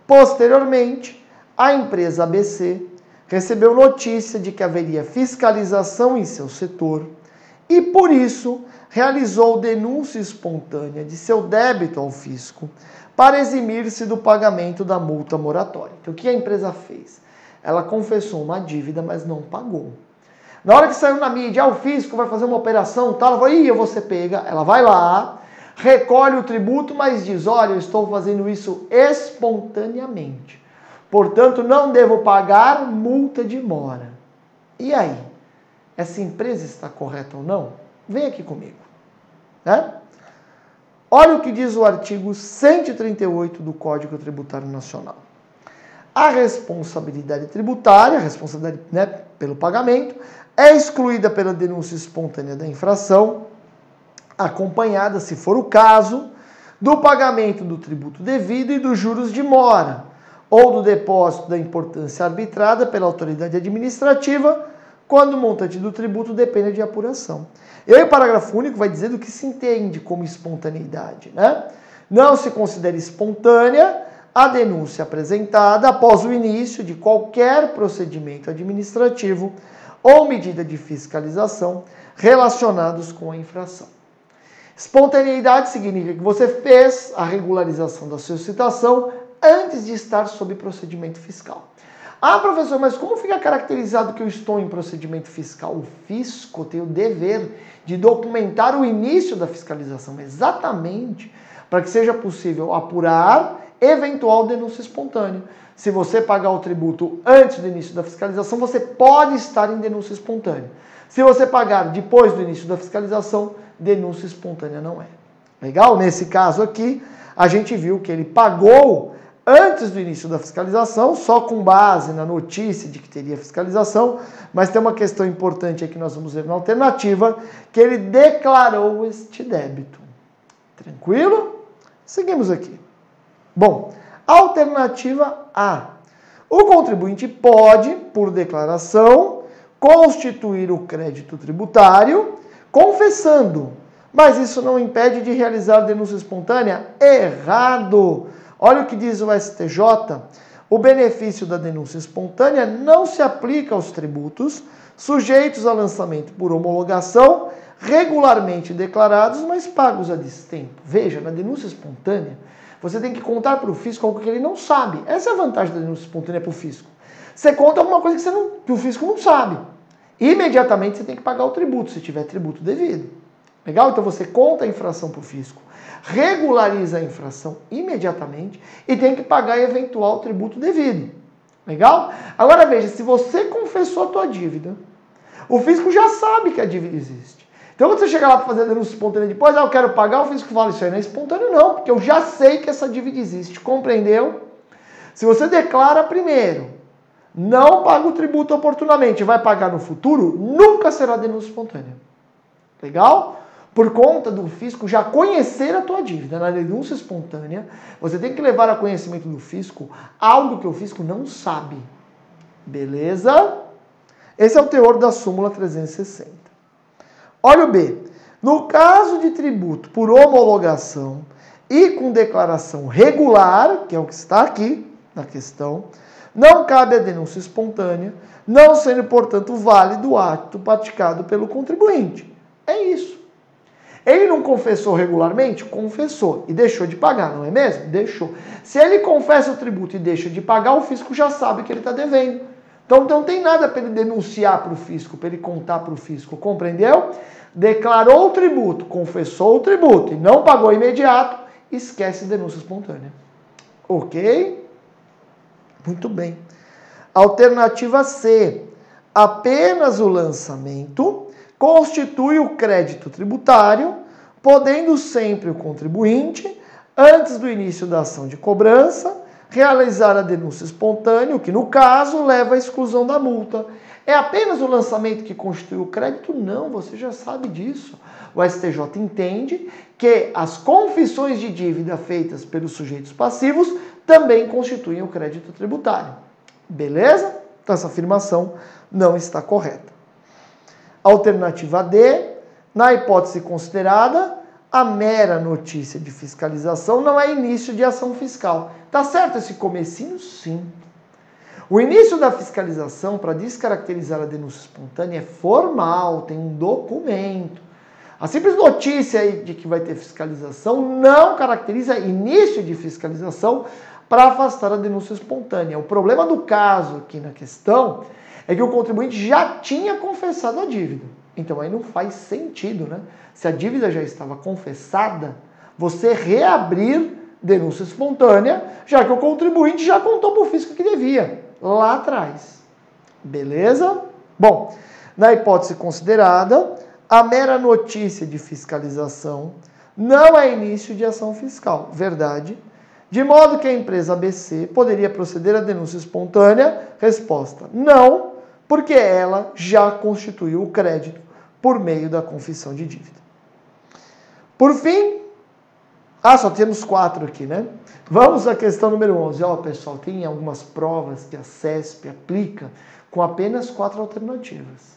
Posteriormente, a empresa ABC recebeu notícia de que haveria fiscalização em seu setor e, por isso, realizou denúncia espontânea de seu débito ao fisco para eximir-se do pagamento da multa moratória. Então, o que a empresa fez? Ela confessou uma dívida, mas não pagou. Na hora que saiu na mídia, o fisco vai fazer uma operação, tal, ela falou, eu vou ser pega. Ela vai lá, recolhe o tributo, mas diz, olha, eu estou fazendo isso espontaneamente. Portanto, não devo pagar multa de mora. E aí? Essa empresa está correta ou não? Vem aqui comigo. Né? Olha o que diz o artigo 138 do Código Tributário Nacional. A responsabilidade tributária, a responsabilidade, né, pelo pagamento, é excluída pela denúncia espontânea da infração, acompanhada, se for o caso, do pagamento do tributo devido e dos juros de mora, ou do depósito da importância arbitrada pela autoridade administrativa, quando o montante do tributo depende de apuração. E aí o parágrafo único vai dizer do que se entende como espontaneidade, né? Não se considera espontânea a denúncia apresentada após o início de qualquer procedimento administrativo ou medida de fiscalização relacionados com a infração. Espontaneidade significa que você fez a regularização da sua citação antes de estar sob procedimento fiscal. Ah, professor, mas como fica caracterizado que eu estou em procedimento fiscal? O fisco tem o dever de documentar o início da fiscalização, exatamente para que seja possível apurar eventual denúncia espontânea. Se você pagar o tributo antes do início da fiscalização, você pode estar em denúncia espontânea. Se você pagar depois do início da fiscalização, denúncia espontânea não é. Legal? Nesse caso aqui, a gente viu que ele pagou antes do início da fiscalização, só com base na notícia de que teria fiscalização, mas tem uma questão importante aqui que nós vamos ver na alternativa, que ele declarou este débito. Tranquilo? Seguimos aqui. Bom, alternativa A. O contribuinte pode, por declaração, constituir o crédito tributário confessando, mas isso não impede de realizar denúncia espontânea? Errado! Olha o que diz o STJ. O benefício da denúncia espontânea não se aplica aos tributos sujeitos a lançamento por homologação, regularmente declarados, mas pagos a destempo. Veja, na denúncia espontânea, você tem que contar para o fisco algo que ele não sabe. Essa é a vantagem da denúncia espontânea para o fisco. Você conta alguma coisa que o fisco não sabe. Imediatamente você tem que pagar o tributo, se tiver tributo devido. Legal? Então você conta a infração para o fisco, regulariza a infração imediatamente e tem que pagar eventual tributo devido. Legal? Agora veja, se você confessou a tua dívida, o fisco já sabe que a dívida existe. Então quando você chega lá para fazer a denúncia espontânea depois, eu quero pagar, o fisco fala, isso aí não é espontâneo não, porque eu já sei que essa dívida existe. Compreendeu? Se você declara primeiro, não paga o tributo oportunamente, vai pagar no futuro, nunca será denúncia espontânea. Legal? Por conta do fisco já conhecer a tua dívida. Na denúncia espontânea, você tem que levar a conhecimento do fisco algo que o fisco não sabe. Beleza? Esse é o teor da súmula 360. Olha o B. No caso de tributo por homologação e com declaração regular, que é o que está aqui na questão, não cabe a denúncia espontânea, não sendo, portanto, válido o ato praticado pelo contribuinte. É isso. Ele não confessou regularmente? Confessou. E deixou de pagar, não é mesmo? Deixou. Se ele confessa o tributo e deixa de pagar, o fisco já sabe que ele está devendo. Então não tem nada para ele denunciar para o fisco, para ele contar para o fisco. Compreendeu? Declarou o tributo, confessou o tributo e não pagou imediato, esquece denúncia espontânea. Ok? Muito bem. Alternativa C. Apenas o lançamento constitui o crédito tributário, podendo sempre o contribuinte, antes do início da ação de cobrança, realizar a denúncia espontânea, o que no caso leva à exclusão da multa. É apenas o lançamento que constitui o crédito? Não, você já sabe disso. O STJ entende que as confissões de dívida feitas pelos sujeitos passivos também constituem o crédito tributário. Beleza? Então essa afirmação não está correta. Alternativa D, na hipótese considerada, a mera notícia de fiscalização não é início de ação fiscal. Tá certo esse comecinho? Sim. O início da fiscalização, para descaracterizar a denúncia espontânea, é formal, tem um documento. A simples notícia aí de que vai ter fiscalização não caracteriza início de fiscalização para afastar a denúncia espontânea. O problema do caso aqui na questão é que o contribuinte já tinha confessado a dívida. Então aí não faz sentido, né? Se a dívida já estava confessada, você reabrir denúncia espontânea, já que o contribuinte já contou para o fisco que devia, lá atrás. Beleza? Bom, na hipótese considerada, a mera notícia de fiscalização não é início de ação fiscal. Verdade. De modo que a empresa ABC poderia proceder à denúncia espontânea? Resposta: não, porque ela já constituiu o crédito por meio da confissão de dívida. Por fim, só temos 4 aqui, né? Vamos à questão número 11. Ó, pessoal, tem algumas provas que a CESP aplica com apenas 4 alternativas.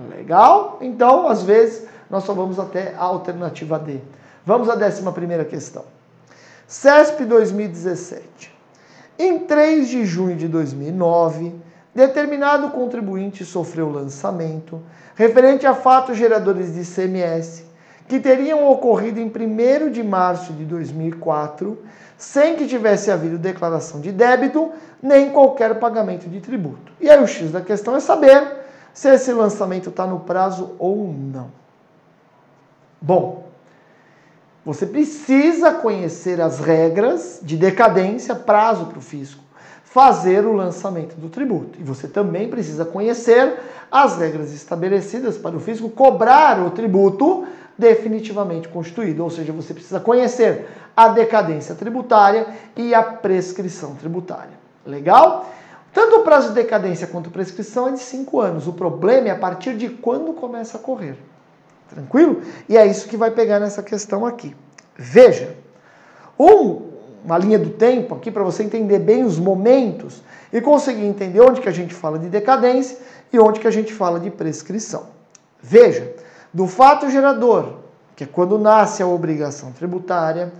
Legal? Então, às vezes, nós só vamos até a alternativa D. Vamos à 11ª questão. CESP 2017. Em 3 de junho de 2009, determinado contribuinte sofreu lançamento referente a fatos geradores de ICMS que teriam ocorrido em 1º de março de 2004, sem que tivesse havido declaração de débito nem qualquer pagamento de tributo. E aí o X da questão é saber se esse lançamento está no prazo ou não. Bom, você precisa conhecer as regras de decadência, prazo para o fisco fazer o lançamento do tributo. E você também precisa conhecer as regras estabelecidas para o fisco cobrar o tributo definitivamente constituído. Ou seja, você precisa conhecer a decadência tributária e a prescrição tributária. Legal? Tanto o prazo de decadência quanto a prescrição é de 5 anos. O problema é a partir de quando começa a correr. Tranquilo? E é isso que vai pegar nessa questão aqui. Veja, uma linha do tempo aqui para você entender bem os momentos e conseguir entender onde que a gente fala de decadência e onde que a gente fala de prescrição. Veja, do fato gerador, que é quando nasce a obrigação tributária,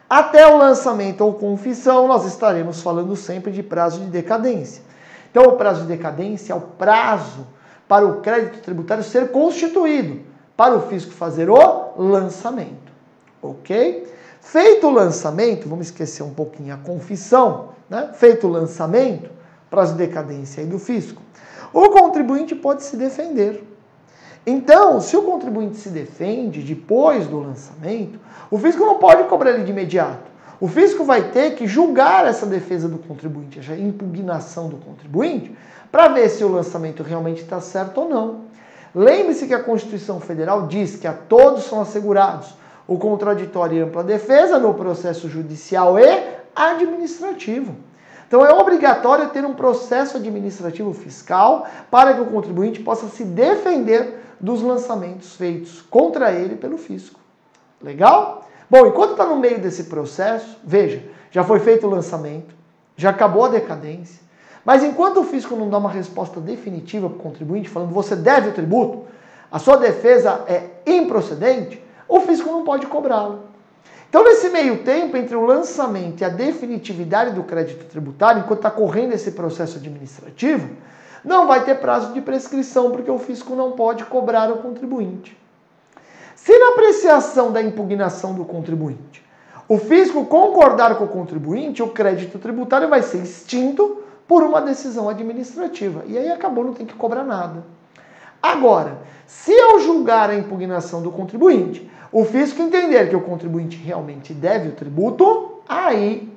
até o lançamento ou confissão, nós estaremos falando sempre de prazo de decadência. Então, o prazo de decadência é o prazo para o crédito tributário ser constituído, para o fisco fazer o lançamento. Ok? Feito o lançamento, vamos esquecer um pouquinho a confissão, né? Feito o lançamento, prazo de decadência aí do fisco, o contribuinte pode se defender. Então, se o contribuinte se defende depois do lançamento, o fisco não pode cobrar ele de imediato. O fisco vai ter que julgar essa defesa do contribuinte, essa impugnação do contribuinte, para ver se o lançamento realmente está certo ou não. Lembre-se que a Constituição Federal diz que a todos são assegurados o contraditório e ampla defesa no processo judicial e administrativo. Então é obrigatório ter um processo administrativo fiscal para que o contribuinte possa se defender dos lançamentos feitos contra ele pelo fisco. Legal? Bom, enquanto está no meio desse processo, veja, já foi feito o lançamento, já acabou a decadência, mas enquanto o fisco não dá uma resposta definitiva para o contribuinte, falando você deve o tributo, a sua defesa é improcedente, o fisco não pode cobrá-lo. Então, nesse meio tempo, entre o lançamento e a definitividade do crédito tributário, enquanto está correndo esse processo administrativo, não vai ter prazo de prescrição, porque o fisco não pode cobrar o contribuinte. Se na apreciação da impugnação do contribuinte, o fisco concordar com o contribuinte, o crédito tributário vai ser extinto por uma decisão administrativa. E aí acabou, não tem que cobrar nada. Agora, se ao julgar a impugnação do contribuinte, o fisco entender que o contribuinte realmente deve o tributo, aí,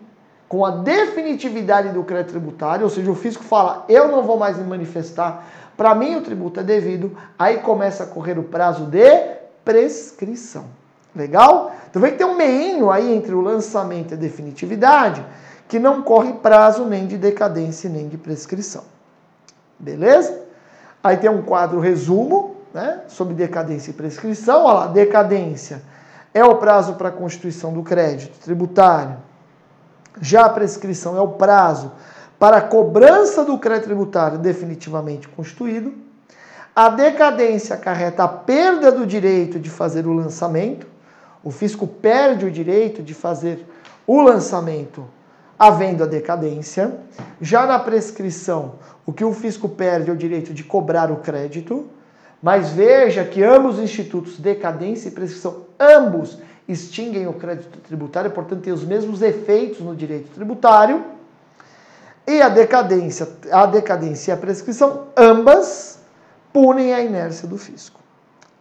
com a definitividade do crédito tributário, ou seja, o fisco fala, eu não vou mais me manifestar, para mim o tributo é devido, aí começa a correr o prazo de prescrição. Legal? Então vê que tem um meinho aí entre o lançamento e a definitividade, que não corre prazo nem de decadência nem de prescrição. Beleza? Aí tem um quadro resumo, né, sobre decadência e prescrição. Olha lá, decadência é o prazo para a constituição do crédito tributário. Já a prescrição é o prazo para a cobrança do crédito tributário definitivamente constituído. A decadência acarreta a perda do direito de fazer o lançamento. O fisco perde o direito de fazer o lançamento havendo a decadência. Já na prescrição, o que o fisco perde é o direito de cobrar o crédito. Mas veja que ambos os institutos, decadência e prescrição, ambos extinguem o crédito tributário, portanto tem os mesmos efeitos no direito tributário. E a decadência e a prescrição, ambas punem a inércia do fisco.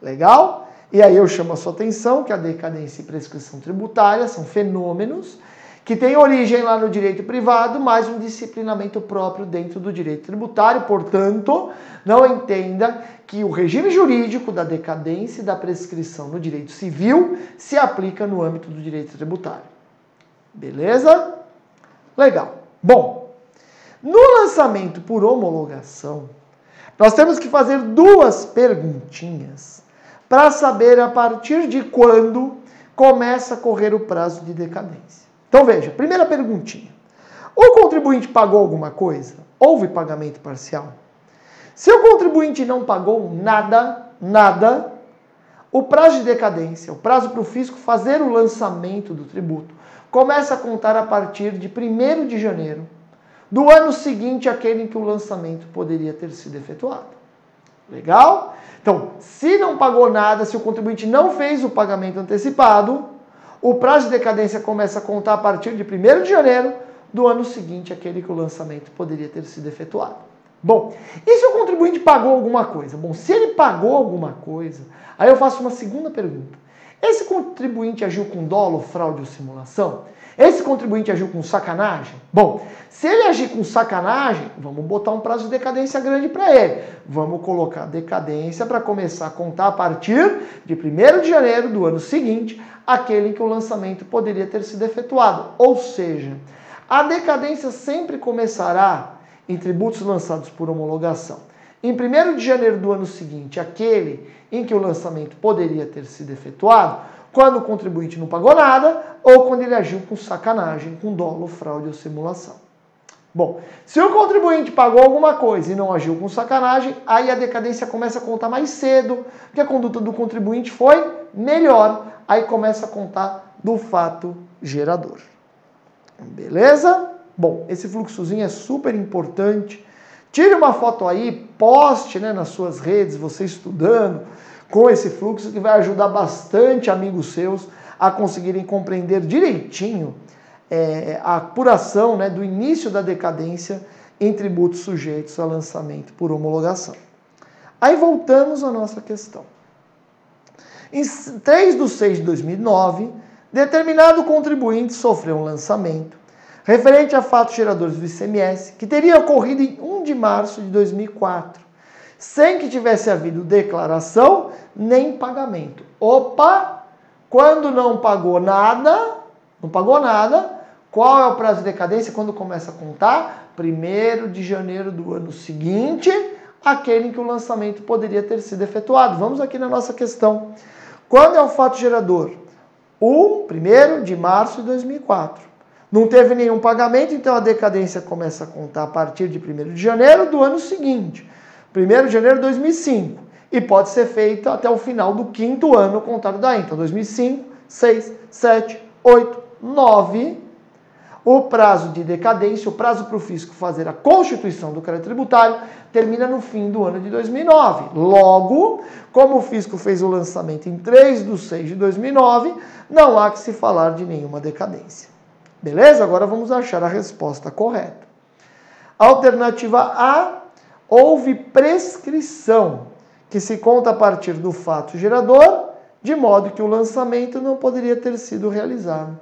Legal? E aí eu chamo a sua atenção que a decadência e prescrição tributária são fenômenos que têm origem lá no direito privado, mas um disciplinamento próprio dentro do direito tributário. Portanto, não entenda que o regime jurídico da decadência e da prescrição no direito civil se aplica no âmbito do direito tributário. Beleza? Legal. Bom, no lançamento por homologação, nós temos que fazer duas perguntinhas para saber a partir de quando começa a correr o prazo de decadência. Então veja, primeira perguntinha. O contribuinte pagou alguma coisa? Houve pagamento parcial? Se o contribuinte não pagou nada, o prazo de decadência, o prazo para o fisco fazer o lançamento do tributo, começa a contar a partir de 1º de janeiro do ano seguinte àquele em que o lançamento poderia ter sido efetuado. Legal? Então, se não pagou nada, se o contribuinte não fez o pagamento antecipado, o prazo de decadência começa a contar a partir de 1º de janeiro do ano seguinte àquele que o lançamento poderia ter sido efetuado. Bom, e se o contribuinte pagou alguma coisa? Bom, se ele pagou alguma coisa, aí eu faço uma segunda pergunta. Esse contribuinte agiu com dolo, fraude ou simulação? Esse contribuinte agiu com sacanagem? Bom, se ele agir com sacanagem, vamos botar um prazo de decadência grande para ele. Vamos colocar decadência para começar a contar a partir de 1º de janeiro do ano seguinte, aquele em que o lançamento poderia ter sido efetuado. Ou seja, a decadência sempre começará em tributos lançados por homologação. Em 1º de janeiro do ano seguinte, aquele em que o lançamento poderia ter sido efetuado, quando o contribuinte não pagou nada ou quando ele agiu com sacanagem, com dolo, fraude ou simulação. Bom, se o contribuinte pagou alguma coisa e não agiu com sacanagem, aí a decadência começa a contar mais cedo, porque a conduta do contribuinte foi melhor, aí começa a contar do fato gerador. Beleza? Bom, esse fluxozinho é super importante. Tire uma foto aí, poste, né, nas suas redes, você estudando com esse fluxo, que vai ajudar bastante amigos seus a conseguirem compreender direitinho a apuração, né, do início da decadência em tributos sujeitos a lançamento por homologação. Aí voltamos à nossa questão. Em 3/6/2009, determinado contribuinte sofreu um lançamento referente a fatos geradores do ICMS que teria ocorrido em 1 de março de 2004, sem que tivesse havido declaração nem pagamento. Opa! Quando não pagou nada, qual é o prazo de decadência? Quando começa a contar? 1º de janeiro do ano seguinte, aquele em que o lançamento poderia ter sido efetuado. Vamos aqui na nossa questão. Quando é o fato gerador? 1º de março de 2004. Não teve nenhum pagamento, então a decadência começa a contar a partir de 1º de janeiro do ano seguinte. 1º de janeiro de 2005. E pode ser feito até o final do 5º ano contado daí. Então, 2005, 6, 7, 8, 9. O prazo de decadência, o prazo para o fisco fazer a constituição do crédito tributário, termina no fim do ano de 2009. Logo, como o fisco fez o lançamento em 3/6/2009, não há que se falar de nenhuma decadência. Beleza? Agora vamos achar a resposta correta. Alternativa A, houve prescrição, que se conta a partir do fato gerador, de modo que o lançamento não poderia ter sido realizado.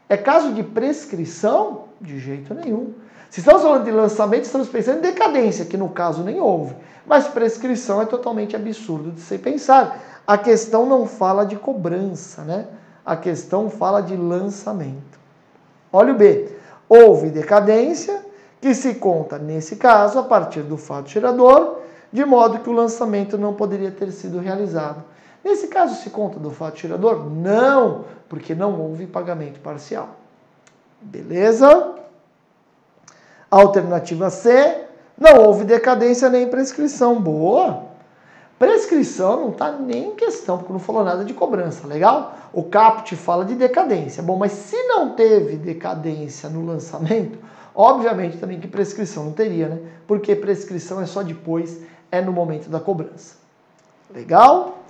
É caso de prescrição? De jeito nenhum. Se estamos falando de lançamento, estamos pensando em decadência, que no caso nem houve. Mas prescrição é totalmente absurdo de se pensar. a questão não fala de cobrança, né? A questão fala de lançamento. Olha o B. Houve decadência, que se conta, nesse caso, a partir do fato gerador, de modo que o lançamento não poderia ter sido realizado. Nesse caso, se conta do fato gerador? Não, porque não houve pagamento parcial. Beleza? Alternativa C, não houve decadência nem prescrição. Boa! Prescrição não está nem em questão, porque não falou nada de cobrança, legal? O CAPT fala de decadência. Bom, mas se não teve decadência no lançamento, obviamente também que prescrição não teria, né? Porque prescrição é só depois, é no momento da cobrança. Legal?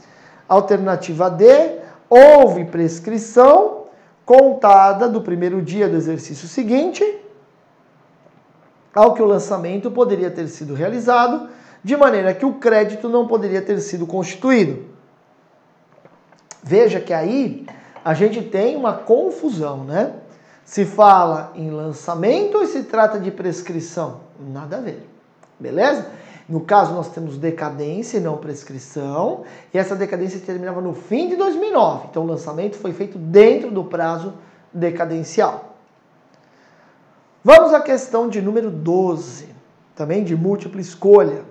Alternativa D, houve prescrição contada do primeiro dia do exercício seguinte, ao que o lançamento poderia ter sido realizado, de maneira que o crédito não poderia ter sido constituído. Veja que aí a gente tem uma confusão, né? Se fala em lançamento ou se trata de prescrição? Nada a ver, beleza? No caso, nós temos decadência e não prescrição, e essa decadência terminava no fim de 2009. Então, o lançamento foi feito dentro do prazo decadencial. Vamos à questão de número 12, também de múltipla escolha.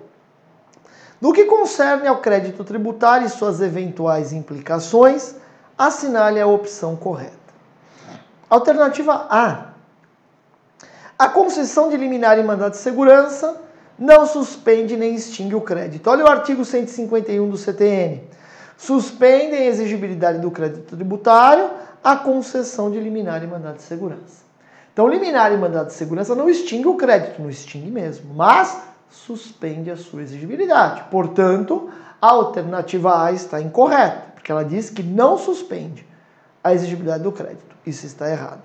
No que concerne ao crédito tributário e suas eventuais implicações, assinale a opção correta. Alternativa A. A concessão de liminar em mandado de segurança não suspende nem extingue o crédito. Olha o artigo 151 do CTN. Suspende a exigibilidade do crédito tributário a concessão de liminar em mandado de segurança. Então, liminar em mandado de segurança não extingue o crédito, não extingue mesmo, mas suspende a sua exigibilidade. Portanto, a alternativa A está incorreta, porque ela diz que não suspende a exigibilidade do crédito. Isso está errado.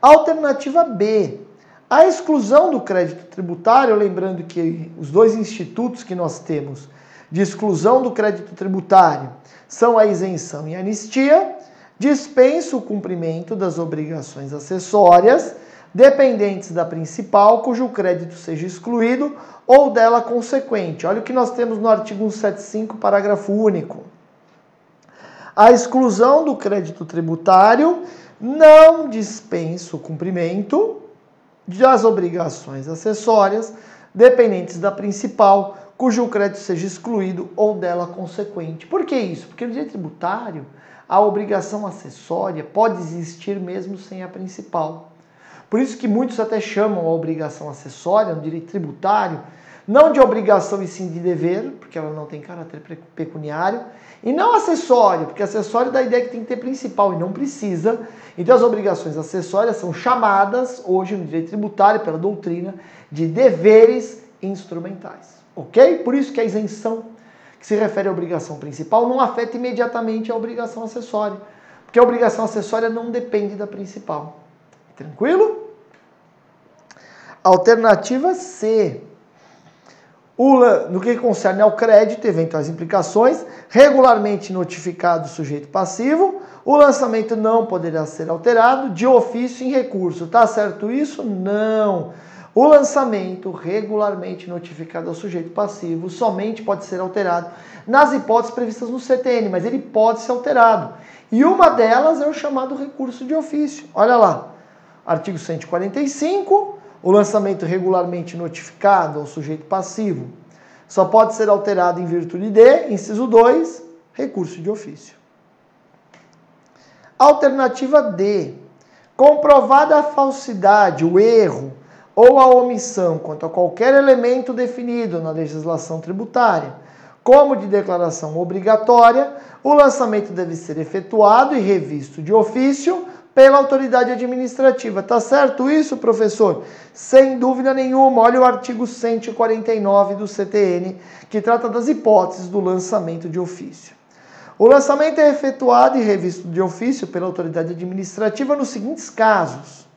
Alternativa B. A exclusão do crédito tributário, lembrando que os dois institutos que nós temos de exclusão do crédito tributário são a isenção e a anistia, dispensa o cumprimento das obrigações acessórias dependentes da principal, cujo crédito seja excluído ou dela consequente. Olha o que nós temos no artigo 175, parágrafo único. A exclusão do crédito tributário não dispensa o cumprimento das obrigações acessórias dependentes da principal, cujo crédito seja excluído ou dela consequente. Por que isso? Porque no direito tributário, a obrigação acessória pode existir mesmo sem a principal. Por isso que muitos até chamam a obrigação acessória no direito tributário, não de obrigação e sim de dever, porque ela não tem caráter pecuniário, e não acessório, porque acessório dá a ideia que tem que ter principal e não precisa. Então as obrigações acessórias são chamadas, hoje no direito tributário, pela doutrina, de deveres instrumentais. Ok? Por isso que a isenção, que se refere à obrigação principal, não afeta imediatamente a obrigação acessória, porque a obrigação acessória não depende da principal. Tranquilo? Alternativa C. No que concerne ao crédito, eventuais implicações, regularmente notificado o sujeito passivo, o lançamento não poderá ser alterado de ofício em recurso. Tá certo isso? Não. O lançamento regularmente notificado ao sujeito passivo somente pode ser alterado nas hipóteses previstas no CTN, mas ele pode ser alterado. E uma delas é o chamado recurso de ofício. Olha lá. Artigo 145, o lançamento regularmente notificado ao sujeito passivo só pode ser alterado em virtude de, inciso 2, recurso de ofício. Alternativa D. Comprovada a falsidade, o erro ou a omissão quanto a qualquer elemento definido na legislação tributária, como de declaração obrigatória, o lançamento deve ser efetuado e revisto de ofício pela autoridade administrativa. Tá certo isso, professor? Sem dúvida nenhuma. Olha o artigo 149 do CTN, que trata das hipóteses do lançamento de ofício. O lançamento é efetuado e revisto de ofício pela autoridade administrativa nos seguintes casos.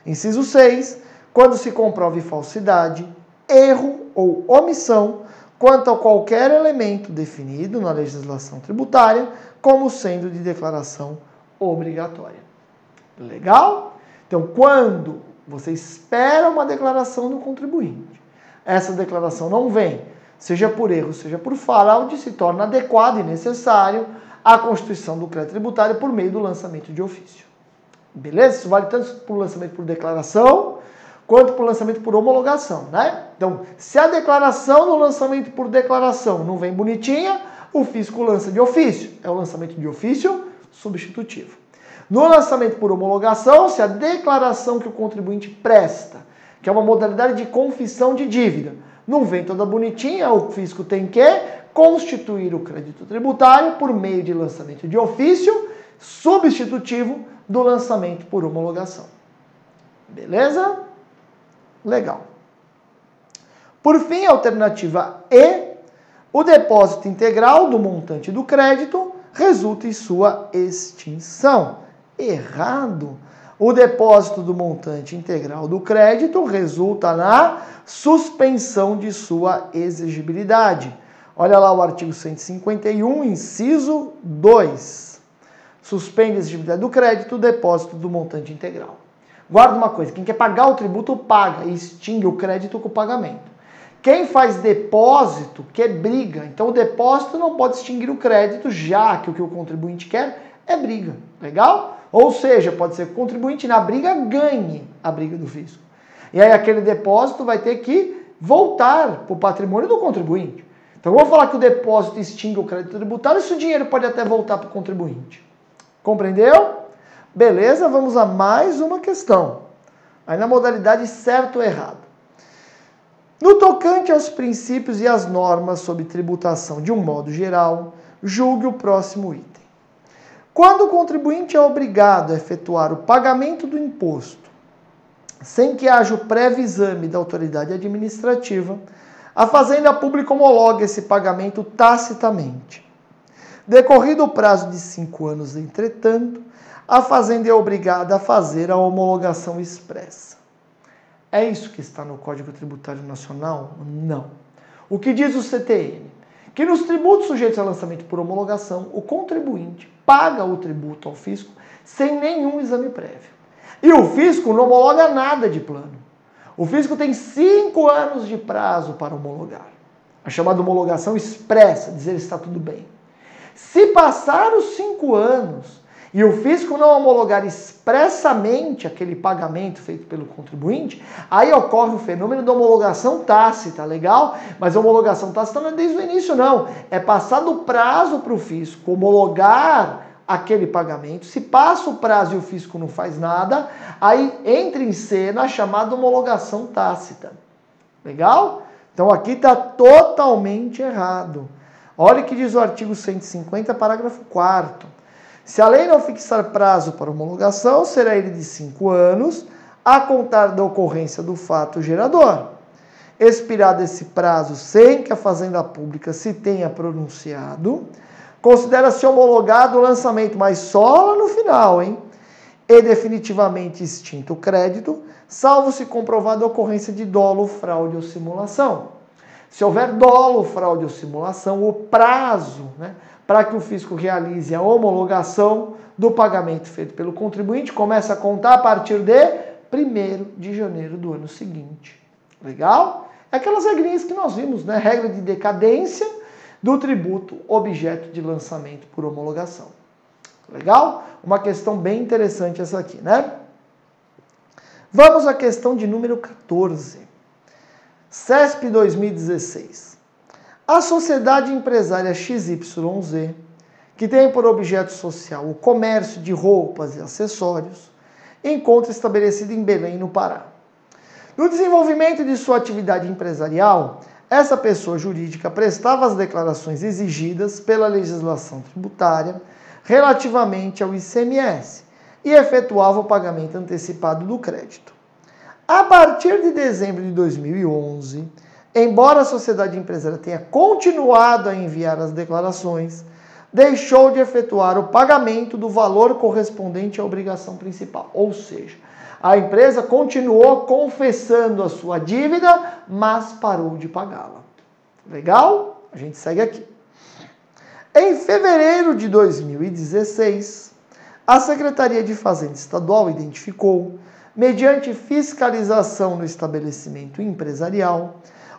Inciso 6, quando se comprove falsidade, erro ou omissão quanto a qualquer elemento definido na legislação tributária como sendo de declaração obrigatória. Legal? Então, quando você espera uma declaração do contribuinte, essa declaração não vem, seja por erro, seja por fraude, se torna adequado e necessário a constituição do crédito tributário por meio do lançamento de ofício. Beleza? Isso vale tanto para o lançamento por declaração, quanto para o lançamento por homologação, né? Então, se a declaração no lançamento por declaração não vem bonitinha, o fisco lança de ofício. É o lançamento de ofício substitutivo. No lançamento por homologação, se a declaração que o contribuinte presta, que é uma modalidade de confissão de dívida, não vem toda bonitinha, o fisco tem que constituir o crédito tributário por meio de lançamento de ofício substitutivo do lançamento por homologação. Beleza? Legal. Por fim, a alternativa E, o depósito integral do montante do crédito resulta em sua extinção. Errado. O depósito do montante integral do crédito resulta na suspensão de sua exigibilidade. Olha lá o artigo 151, inciso 2. Suspende a exigibilidade do crédito, o depósito do montante integral. Guarda uma coisa, quem quer pagar o tributo paga e extingue o crédito com o pagamento. Quem faz depósito quer briga, então o depósito não pode extinguir o crédito, já que o contribuinte quer é briga. Legal? Ou seja, pode ser que o contribuinte na briga ganhe a briga do fisco. E aí aquele depósito vai ter que voltar para o patrimônio do contribuinte. Então eu vou falar que o depósito extingue o crédito tributário, esse dinheiro pode até voltar para o contribuinte. Compreendeu? Beleza, vamos a mais uma questão. Aí na modalidade certo ou errado. No tocante aos princípios e às normas sobre tributação de um modo geral, julgue o próximo item. Quando o contribuinte é obrigado a efetuar o pagamento do imposto, sem que haja o prévio exame da autoridade administrativa, a Fazenda Pública homologa esse pagamento tacitamente. Decorrido o prazo de 5 anos, entretanto, a Fazenda é obrigada a fazer a homologação expressa. É isso que está no Código Tributário Nacional? Não. O que diz o CTN? Que nos tributos sujeitos a lançamento por homologação, o contribuinte paga o tributo ao fisco sem nenhum exame prévio. E o fisco não homologa nada de plano. O fisco tem 5 anos de prazo para homologar. A chamada homologação expressa, dizer está tudo bem. Se passar os 5 anos e o fisco não homologar expressamente aquele pagamento feito pelo contribuinte, aí ocorre o fenômeno da homologação tácita, legal? Mas a homologação tácita não é desde o início, não. É passado o prazo para o fisco homologar aquele pagamento. Se passa o prazo e o fisco não faz nada, aí entra em cena a chamada homologação tácita. Legal? Então aqui está totalmente errado. Olha o que diz o artigo 150, parágrafo 4º. Se a lei não fixar prazo para homologação, será ele de 5 anos, a contar da ocorrência do fato gerador. Expirado esse prazo sem que a Fazenda Pública se tenha pronunciado, considera-se homologado o lançamento, mas só lá no final, hein? E definitivamente extinto o crédito, salvo se comprovada a ocorrência de dolo, fraude ou simulação. Se houver dolo, fraude ou simulação, o prazo, né, para que o fisco realize a homologação do pagamento feito pelo contribuinte começa a contar a partir de 1º de janeiro do ano seguinte. Legal? É aquelas regrinhas que nós vimos, né? Regra de decadência do tributo objeto de lançamento por homologação. Legal? Uma questão bem interessante essa aqui, né? Vamos à questão de número 14. CESP 2016. A sociedade empresária XYZ, que tem por objeto social o comércio de roupas e acessórios, encontra estabelecida em Belém, no Pará. No desenvolvimento de sua atividade empresarial, essa pessoa jurídica prestava as declarações exigidas pela legislação tributária relativamente ao ICMS e efetuava o pagamento antecipado do crédito. A partir de dezembro de 2011, embora a sociedade empresária tenha continuado a enviar as declarações, deixou de efetuar o pagamento do valor correspondente à obrigação principal. Ou seja, a empresa continuou confessando a sua dívida, mas parou de pagá-la. Legal? A gente segue aqui. Em fevereiro de 2016, a Secretaria de Fazenda Estadual identificou, mediante fiscalização no estabelecimento empresarial,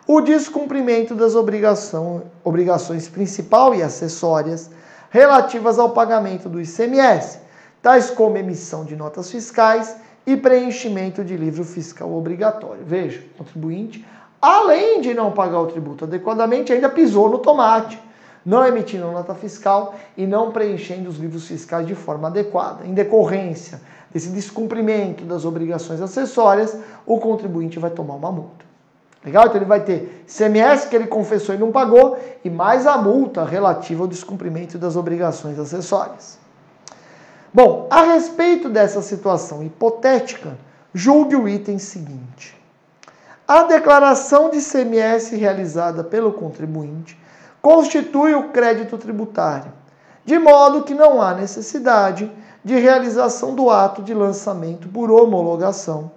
o descumprimento das obrigações principal e acessórias relativas ao pagamento do ICMS, tais como emissão de notas fiscais e preenchimento de livro fiscal obrigatório. Veja, o contribuinte, além de não pagar o tributo adequadamente, ainda pisou no tomate, não emitindo nota fiscal e não preenchendo os livros fiscais de forma adequada. Em decorrência desse descumprimento das obrigações acessórias, o contribuinte vai tomar uma multa. Legal? Então ele vai ter ICMS que ele confessou e não pagou e mais a multa relativa ao descumprimento das obrigações acessórias. Bom, a respeito dessa situação hipotética, julgue o item seguinte. A declaração de ICMS realizada pelo contribuinte constitui o crédito tributário, de modo que não há necessidade de realização do ato de lançamento por homologação,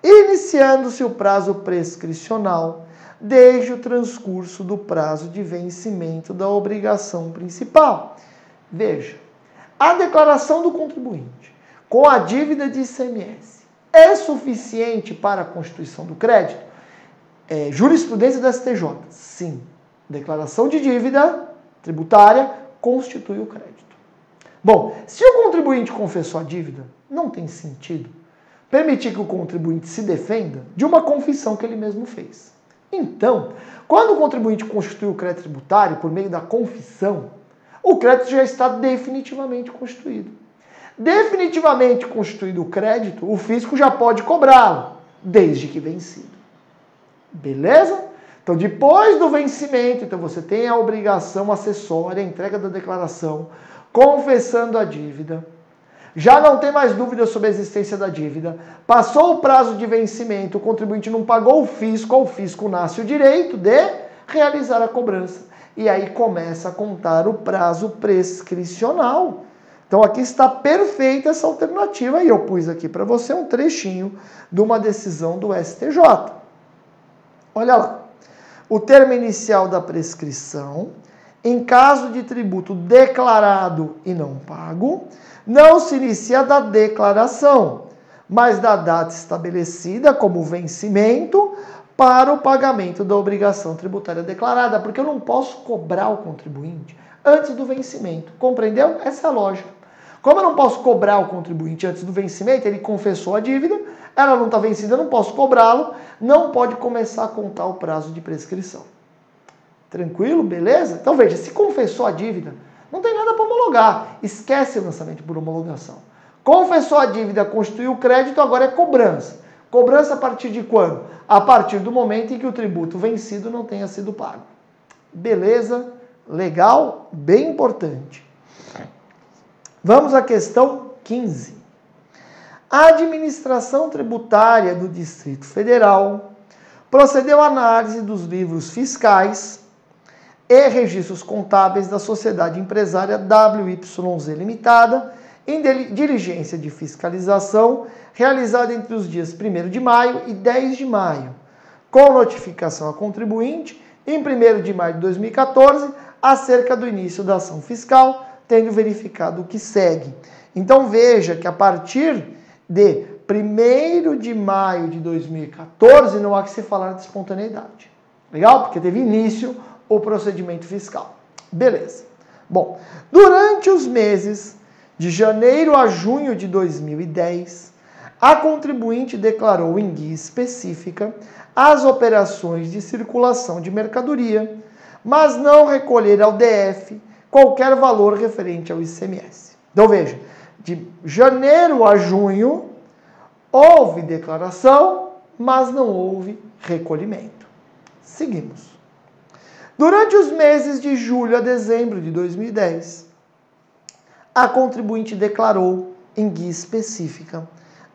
iniciando-se o prazo prescricional desde o transcurso do prazo de vencimento da obrigação principal. Veja, a declaração do contribuinte com a dívida de ICMS é suficiente para a constituição do crédito? Jurisprudência do STJ, sim. Declaração de dívida tributária constitui o crédito. Bom, se o contribuinte confessou a dívida, não tem sentido permitir que o contribuinte se defenda de uma confissão que ele mesmo fez. Então, quando o contribuinte constitui o crédito tributário por meio da confissão, o crédito já está definitivamente constituído. Definitivamente constituído o crédito, o fisco já pode cobrá-lo, desde que vencido. Beleza? Então, depois do vencimento, então você tem a obrigação acessória, a entrega da declaração, confessando a dívida. Já não tem mais dúvida sobre a existência da dívida. Passou o prazo de vencimento, o contribuinte não pagou o fisco, ao fisco nasce o direito de realizar a cobrança. E aí começa a contar o prazo prescricional. Então aqui está perfeita essa alternativa e eu pus aqui para você um trechinho de uma decisão do STJ. Olha lá. O termo inicial da prescrição, em caso de tributo declarado e não pago, não se inicia da declaração, mas da data estabelecida como vencimento para o pagamento da obrigação tributária declarada, porque eu não posso cobrar o contribuinte antes do vencimento. Compreendeu? Essa é a lógica. Como eu não posso cobrar o contribuinte antes do vencimento, ele confessou a dívida, ela não está vencida, eu não posso cobrá-lo, não pode começar a contar o prazo de prescrição. Tranquilo? Beleza? Então veja, se confessou a dívida, não tem nada para homologar. Esquece o lançamento por homologação. Confessou a dívida, constituiu o crédito, agora é cobrança. Cobrança a partir de quando? A partir do momento em que o tributo vencido não tenha sido pago. Beleza? Legal? Bem importante. Vamos à questão 15. A administração tributária do Distrito Federal procedeu à análise dos livros fiscais e registros contábeis da sociedade empresária WYZ Limitada em diligência de fiscalização realizada entre os dias 1º de maio e 10 de maio, com notificação a contribuinte em 1º de maio de 2014 acerca do início da ação fiscal, tendo verificado o que segue. Então veja que a partir de 1º de maio de 2014 não há que se falar de espontaneidade. Legal? Porque teve início o procedimento fiscal. Beleza. Bom, durante os meses de janeiro a junho de 2010, a contribuinte declarou em guia específica as operações de circulação de mercadoria, mas não recolher ao DF qualquer valor referente ao ICMS. Então veja, de janeiro a junho houve declaração, mas não houve recolhimento. Seguimos. Durante os meses de julho a dezembro de 2010, a contribuinte declarou em guia específica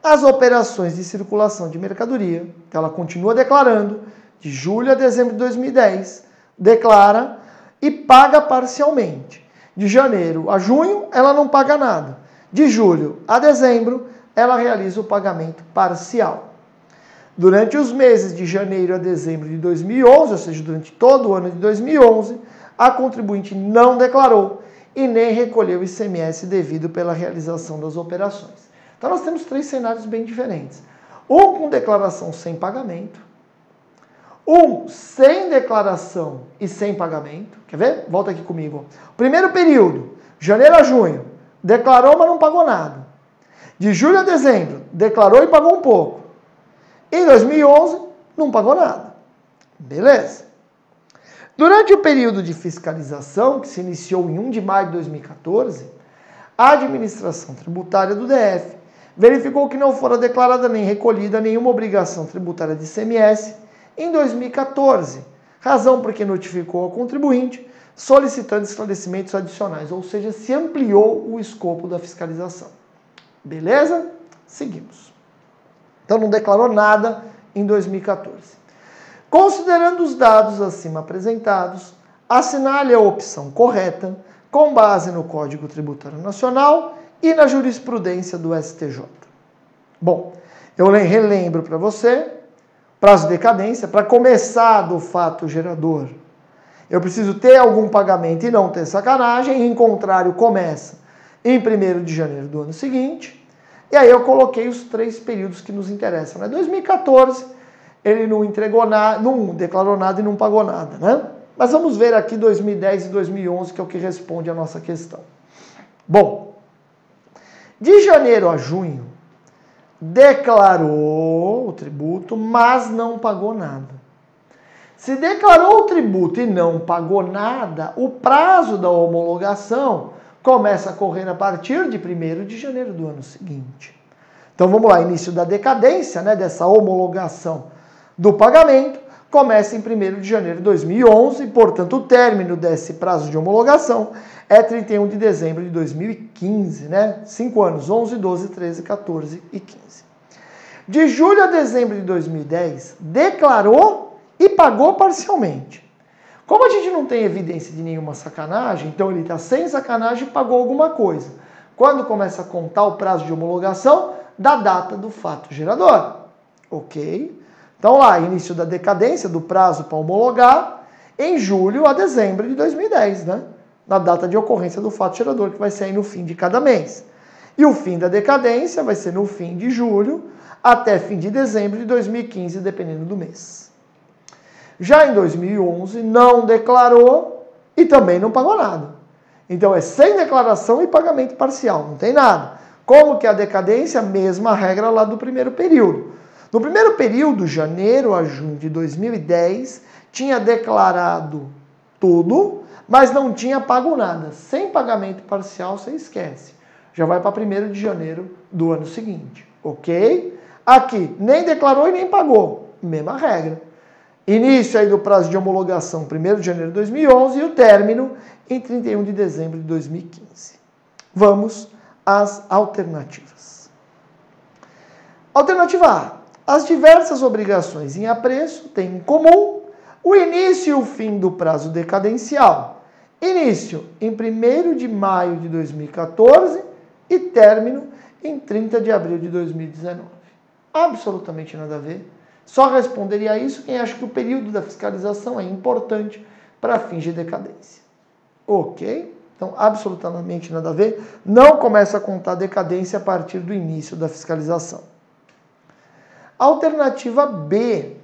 as operações de circulação de mercadoria. Então, ela continua declarando de julho a dezembro de 2010, declara e paga parcialmente. De janeiro a junho, ela não paga nada. De julho a dezembro, ela realiza o pagamento parcial. Durante os meses de janeiro a dezembro de 2011, ou seja, durante todo o ano de 2011, a contribuinte não declarou e nem recolheu o ICMS devido pela realização das operações. Então nós temos 3 cenários bem diferentes. Um com declaração sem pagamento, Um sem declaração e sem pagamento. Quer ver? Volta aqui comigo. Primeiro período, janeiro a junho, declarou, mas não pagou nada. De julho a dezembro, declarou e pagou um pouco. Em 2011, não pagou nada. Beleza. Durante o período de fiscalização, que se iniciou em 1 de maio de 2014, a administração tributária do DF verificou que não fora declarada nem recolhida nenhuma obrigação tributária de ICMS em 2014, razão por que notificou ao contribuinte solicitando esclarecimentos adicionais, ou seja, se ampliou o escopo da fiscalização. Beleza? Seguimos. Então não declarou nada em 2014. Considerando os dados acima apresentados, assinale a opção correta com base no Código Tributário Nacional e na jurisprudência do STJ. Bom, eu relembro para você, prazo de decadência, para começar do fato gerador, eu preciso ter algum pagamento e não ter sacanagem, em contrário, começa em 1º de janeiro do ano seguinte, e aí eu coloquei os 3 períodos que nos interessam, né? 2014, ele não entregou nada, não declarou nada e não pagou nada, né? Mas vamos ver aqui 2010 e 2011, que é o que responde a nossa questão. Bom, de janeiro a junho, declarou o tributo, mas não pagou nada. Se declarou o tributo e não pagou nada, o prazo da homologação começa a correr a partir de 1º de janeiro do ano seguinte. Então vamos lá, início da decadência, né, dessa homologação do pagamento, começa em 1º de janeiro de 2011, portanto o término desse prazo de homologação é 31 de dezembro de 2015, né? 5 anos, 11, 12, 13, 14 e 15. De julho a dezembro de 2010, declarou e pagou parcialmente. Como a gente não tem evidência de nenhuma sacanagem, então ele está sem sacanagem e pagou alguma coisa. Quando começa a contar o prazo de homologação da data do fato gerador. Ok? Então lá, início da decadência do prazo para homologar em julho a dezembro de 2010, né? Na data de ocorrência do fato gerador, que vai ser aí no fim de cada mês. E o fim da decadência vai ser no fim de julho até fim de dezembro de 2015, dependendo do mês. Já em 2011, não declarou e também não pagou nada. Então é sem declaração e pagamento parcial, não tem nada. Como que a decadência? Mesma regra lá do primeiro período. No primeiro período, janeiro a junho de 2010, tinha declarado tudo, mas não tinha pago nada. Sem pagamento parcial, você esquece. Já vai para 1º de janeiro do ano seguinte, ok? Aqui, nem declarou e nem pagou. Mesma regra. Início aí do prazo de homologação, 1º de janeiro de 2011, e o término em 31 de dezembro de 2015. Vamos às alternativas. Alternativa A. As diversas obrigações em apreço têm em comum o início e o fim do prazo decadencial. Início em 1º de maio de 2014 e término em 30 de abril de 2019. Absolutamente nada a ver. Só responderia a isso quem acha que o período da fiscalização é importante para fins de decadência. Ok? Então, absolutamente nada a ver. Não começa a contar decadência a partir do início da fiscalização. Alternativa B.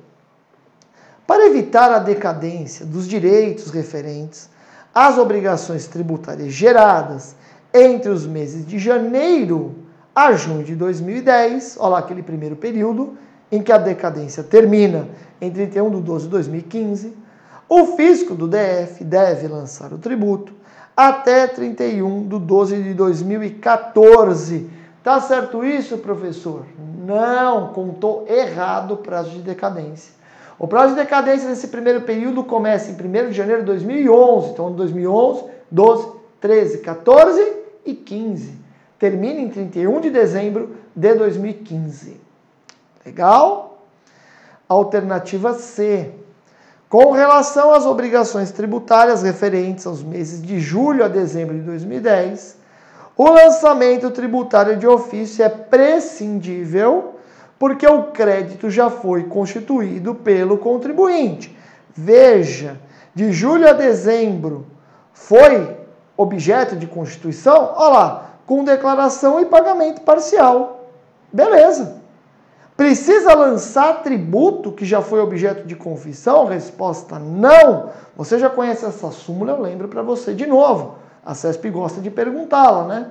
Para evitar a decadência dos direitos referentes às obrigações tributárias geradas entre os meses de janeiro a junho de 2010, olha lá aquele primeiro período, em que a decadência termina em 31 de 12 de 2015, o fisco do DF deve lançar o tributo até 31 de 12 de 2014. Tá certo isso, professor? Não, contou errado o prazo de decadência. O prazo de decadência desse primeiro período começa em 1º de janeiro de 2011. Então, 2011, 12, 13, 14 e 15. Termina em 31 de dezembro de 2015. Legal? Alternativa C. Com relação às obrigações tributárias referentes aos meses de julho a dezembro de 2010, o lançamento tributário de ofício é prescindível porque o crédito já foi constituído pelo contribuinte. Veja, de julho a dezembro foi objeto de constituição, olha lá, com declaração e pagamento parcial. Beleza. Precisa lançar tributo que já foi objeto de confissão? Resposta: não. Você já conhece essa súmula, eu lembro para você de novo. A CESP gosta de perguntá-la, né?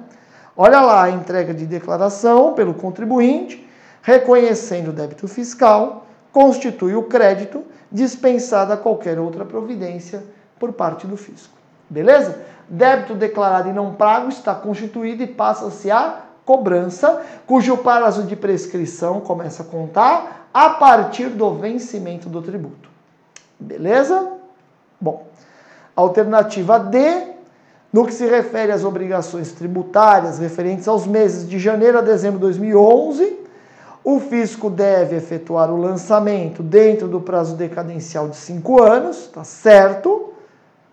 Olha lá, a entrega de declaração pelo contribuinte, reconhecendo o débito fiscal, constitui o crédito, dispensada qualquer outra providência por parte do fisco. Beleza? Débito declarado e não pago está constituído e passa-se a cobrança, cujo prazo de prescrição começa a contar a partir do vencimento do tributo. Beleza? Bom, alternativa D, no que se refere às obrigações tributárias referentes aos meses de janeiro a dezembro de 2011, o fisco deve efetuar o lançamento dentro do prazo decadencial de 5 anos, tá certo?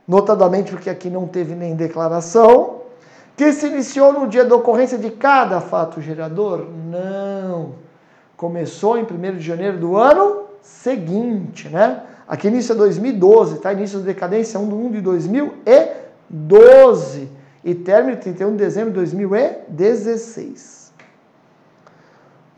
Notadamente porque aqui não teve nem declaração, que se iniciou no dia da ocorrência de cada fato gerador? Não. Começou em 1º de janeiro do ano seguinte, né? Aqui início é 2012, tá? Início da decadência 1 de 2012 e término 31 de dezembro de 2016.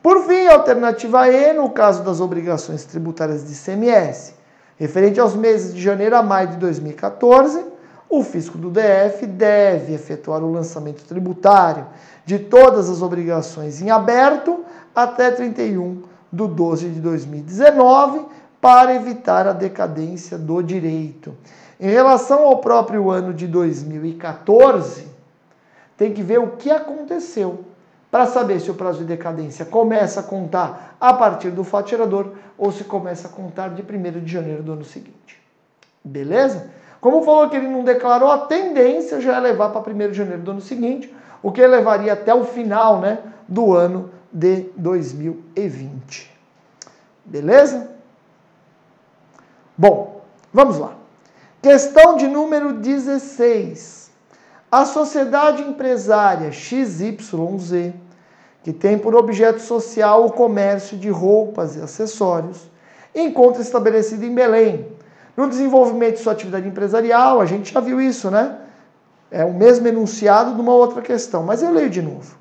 Por fim, a alternativa E, no caso das obrigações tributárias de ICMS, referente aos meses de janeiro a maio de 2014, o fisco do DF deve efetuar o lançamento tributário de todas as obrigações em aberto até 31 de 12 de 2019 para evitar a decadência do direito. Em relação ao próprio ano de 2014, tem que ver o que aconteceu para saber se o prazo de decadência começa a contar a partir do fato gerador ou se começa a contar de 1º de janeiro do ano seguinte. Beleza? Como falou que ele não declarou, a tendência já é levar para 1º de janeiro do ano seguinte, o que levaria até o final, né, do ano de 2020. Beleza? Bom, vamos lá. Questão de número 16. A sociedade empresária XYZ, que tem por objeto social o comércio de roupas e acessórios, encontra estabelecida em Belém. No desenvolvimento de sua atividade empresarial, a gente já viu isso, né? É o mesmo enunciado de uma outra questão, mas eu leio de novo.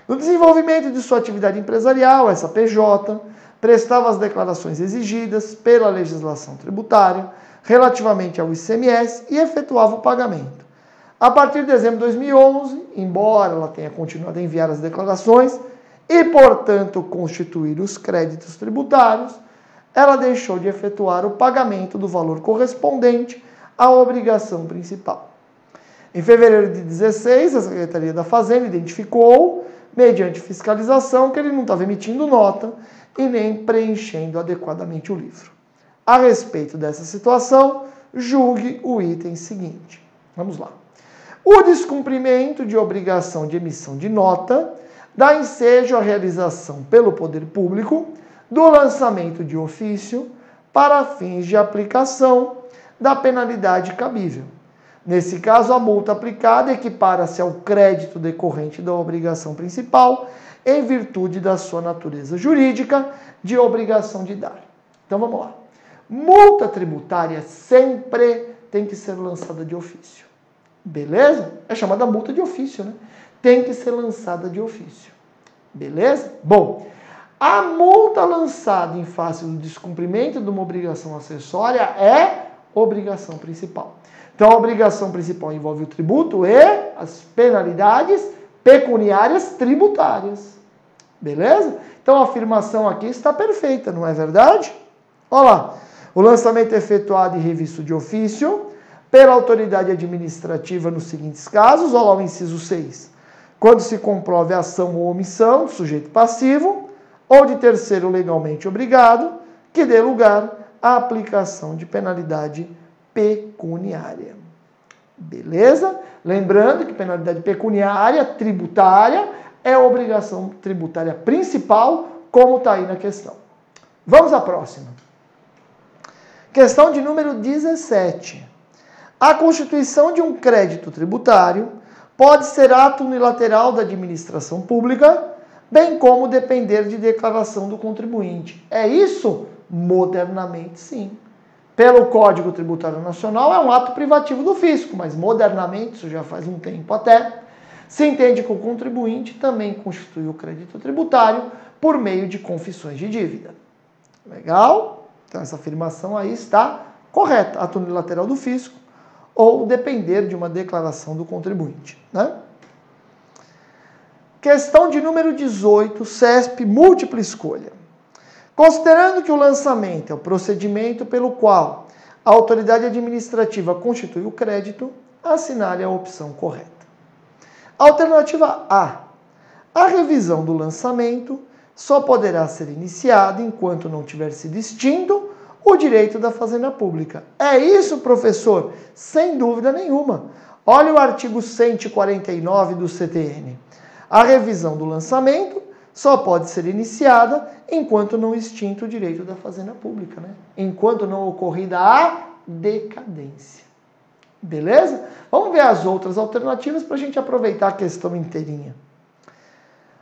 No desenvolvimento de sua atividade empresarial, essa PJ prestava as declarações exigidas pela legislação tributária relativamente ao ICMS e efetuava o pagamento. A partir de dezembro de 2011, embora ela tenha continuado a enviar as declarações e, portanto, constituir os créditos tributários, ela deixou de efetuar o pagamento do valor correspondente à obrigação principal. Em fevereiro de 2016, a Secretaria da Fazenda identificou, mediante fiscalização, que ele não estava emitindo nota e nem preenchendo adequadamente o livro. A respeito dessa situação, julgue o item seguinte. Vamos lá. O descumprimento de obrigação de emissão de nota dá ensejo à realização pelo poder público do lançamento de ofício para fins de aplicação da penalidade cabível. Nesse caso, a multa aplicada equipara-se ao crédito decorrente da obrigação principal em virtude da sua natureza jurídica de obrigação de dar. Então vamos lá. Multa tributária sempre tem que ser lançada de ofício. Beleza? É chamada multa de ofício, né? Tem que ser lançada de ofício. Beleza? Bom, a multa lançada em face do descumprimento de uma obrigação acessória é obrigação principal. Então, a obrigação principal envolve o tributo e as penalidades pecuniárias tributárias. Beleza? Então, a afirmação aqui está perfeita, não é verdade? Olha lá. O lançamento é efetuado e revisto de ofício pela autoridade administrativa nos seguintes casos. Olha lá o inciso 6. Quando se comprove a ação ou omissão do sujeito passivo ou de terceiro legalmente obrigado, que dê lugar à aplicação de penalidade pecuniária. Beleza? Lembrando que penalidade pecuniária tributária é a obrigação tributária principal, como está aí na questão. Vamos à próxima. Questão de número 17. A constituição de um crédito tributário pode ser ato unilateral da administração pública, bem como depender de declaração do contribuinte. É isso? Modernamente, sim. Pelo Código Tributário Nacional, é um ato privativo do fisco, mas modernamente, isso já faz um tempo até, se entende que o contribuinte também constitui o crédito tributário por meio de confissões de dívida. Legal? Então essa afirmação aí está correta. Ato unilateral do fisco ou depender de uma declaração do contribuinte, né? Questão de número 18, CESP, múltipla escolha. Considerando que o lançamento é o procedimento pelo qual a autoridade administrativa constitui o crédito, assinale a opção correta. Alternativa A. A revisão do lançamento só poderá ser iniciada enquanto não tiver sido extinto o direito da fazenda pública. É isso, professor? Sem dúvida nenhuma. Olha o artigo 149 do CTN. A revisão do lançamento só pode ser iniciada enquanto não extinto o direito da fazenda pública, né? Enquanto não ocorrida a decadência. Beleza? Vamos ver as outras alternativas para a gente aproveitar a questão inteirinha.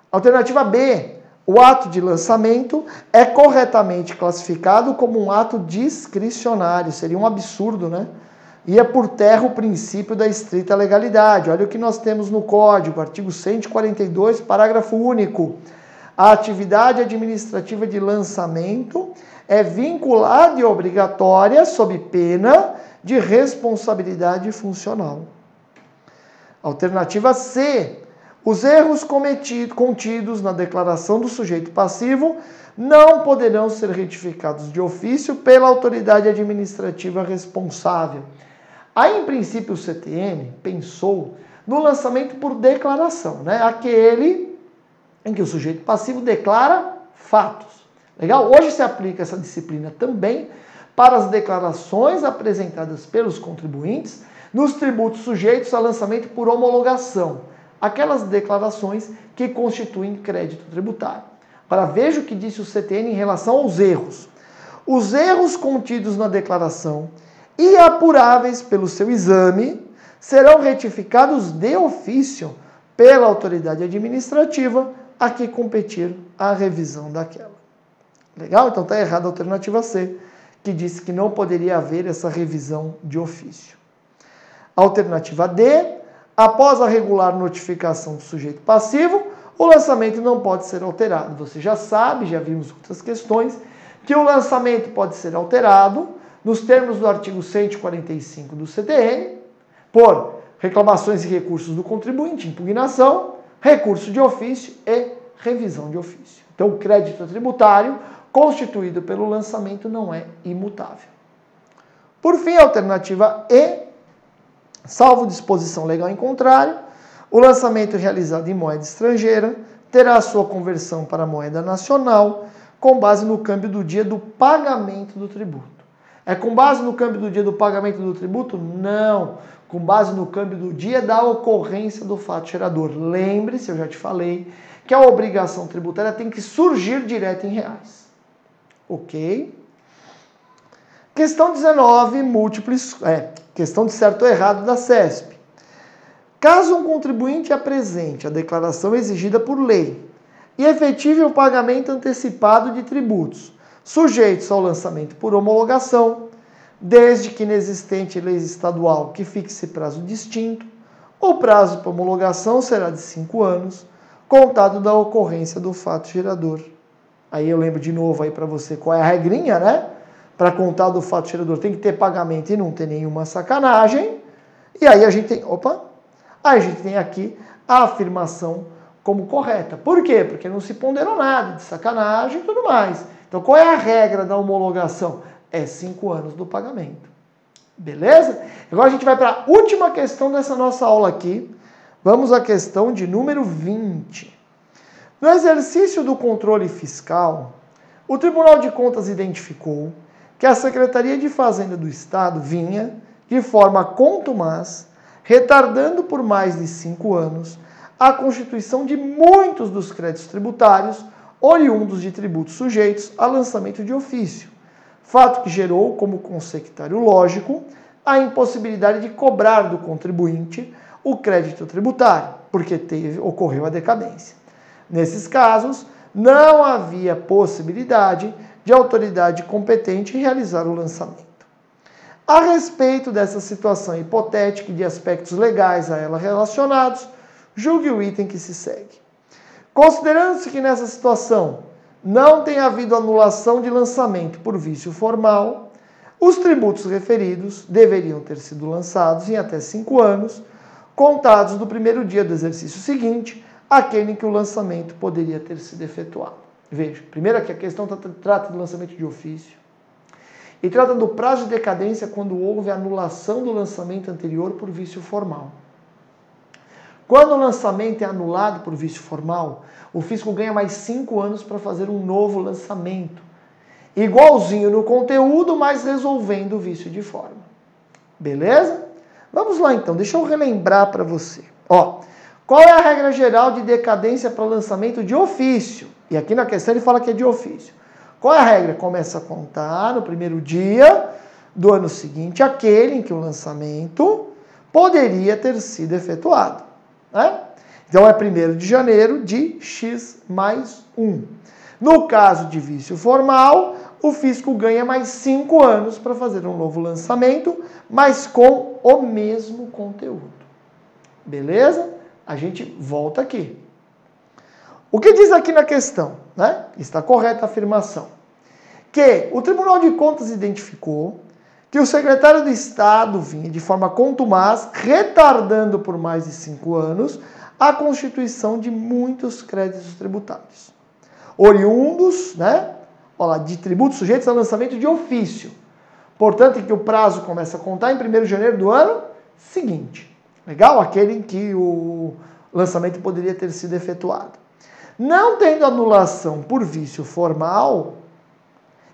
Alternativa B. O ato de lançamento é corretamente classificado como um ato discricionário. Seria um absurdo, né? Ia por terra o princípio da estrita legalidade. Olha o que nós temos no Código, artigo 142, parágrafo único. A atividade administrativa de lançamento é vinculada e obrigatória sob pena de responsabilidade funcional. Alternativa C. Os erros contidos na declaração do sujeito passivo não poderão ser retificados de ofício pela autoridade administrativa responsável. Aí, em princípio, o CTN pensou no lançamento por declaração, né? Aquele em que o sujeito passivo declara fatos. Legal? Hoje se aplica essa disciplina também para as declarações apresentadas pelos contribuintes nos tributos sujeitos a lançamento por homologação. Aquelas declarações que constituem crédito tributário. Agora, veja o que disse o CTN em relação aos erros. Os erros contidos na declaração e apuráveis pelo seu exame serão retificados de ofício pela autoridade administrativa a que competir a revisão daquela. Legal? Então está errada a alternativa C, que disse que não poderia haver essa revisão de ofício. Alternativa D, após a regular notificação do sujeito passivo, o lançamento não pode ser alterado. Você já sabe, já vimos outras questões, que o lançamento pode ser alterado nos termos do artigo 145 do CTN, por reclamações e recursos do contribuinte, impugnação, recurso de ofício e revisão de ofício. Então, o crédito tributário constituído pelo lançamento não é imutável. Por fim, a alternativa E, salvo disposição legal em contrário, o lançamento realizado em moeda estrangeira terá a sua conversão para moeda nacional com base no câmbio do dia do pagamento do tributo. É com base no câmbio do dia do pagamento do tributo? Não. Com base no câmbio do dia da ocorrência do fato gerador. Lembre-se, eu já te falei, que a obrigação tributária tem que surgir direto em reais. Ok? Questão 19, questão de certo ou errado da CESP. Caso um contribuinte apresente a declaração exigida por lei e efetive o pagamento antecipado de tributos, sujeitos ao lançamento por homologação, desde que inexistente lei estadual que fixe prazo distinto, o prazo para homologação será de 5 anos, contado da ocorrência do fato gerador. Aí eu lembro de novo aí para você qual é a regrinha, né? Para contar do fato gerador tem que ter pagamento e não ter nenhuma sacanagem. E aí a gente tem, a gente tem aqui a afirmação como correta. Por quê? Porque não se ponderou nada de sacanagem e tudo mais. Então, qual é a regra da homologação? É 5 anos do pagamento. Beleza? Agora a gente vai para a última questão dessa nossa aula aqui. Vamos à questão de número 20. No exercício do controle fiscal, o Tribunal de Contas identificou que a Secretaria de Fazenda do Estado vinha, de forma contumaz, retardando por mais de 5 anos a constituição de muitos dos créditos tributários oriundos de tributos sujeitos a lançamento de ofício, fato que gerou, como consectário lógico, a impossibilidade de cobrar do contribuinte o crédito tributário, porque ocorreu a decadência. Nesses casos, não havia possibilidade de autoridade competente realizar o lançamento. A respeito dessa situação hipotética e de aspectos legais a ela relacionados, julgue o item que se segue. Considerando-se que nessa situação não tenha havido anulação de lançamento por vício formal, os tributos referidos deveriam ter sido lançados em até 5 anos, contados do primeiro dia do exercício seguinte, aquele em que o lançamento poderia ter sido efetuado. Veja, primeiro aqui a questão trata do lançamento de ofício e trata do prazo de decadência quando houve anulação do lançamento anterior por vício formal. Quando o lançamento é anulado por vício formal, o fisco ganha mais 5 anos para fazer um novo lançamento. Igualzinho no conteúdo, mas resolvendo o vício de forma. Beleza? Vamos lá então, deixa eu relembrar para você. Ó, qual é a regra geral de decadência para lançamento de ofício? E aqui na questão ele fala que é de ofício. Qual é a regra? Começa a contar no primeiro dia do ano seguinte, aquele em que o lançamento poderia ter sido efetuado. Né? Então é 1º de janeiro de X mais 1. No caso de vício formal, o fisco ganha mais 5 anos para fazer um novo lançamento, mas com o mesmo conteúdo. Beleza? A gente volta aqui. O que diz aqui na questão? Né? Está correta a afirmação. Que o Tribunal de Contas identificou que o secretário de Estado vinha de forma contumaz, retardando por mais de 5 anos a constituição de muitos créditos tributários, oriundos, né, de tributos sujeitos a lançamento de ofício. Portanto, em que o prazo começa a contar em 1º de janeiro do ano seguinte. Legal? Aquele em que o lançamento poderia ter sido efetuado. Não tendo anulação por vício formal,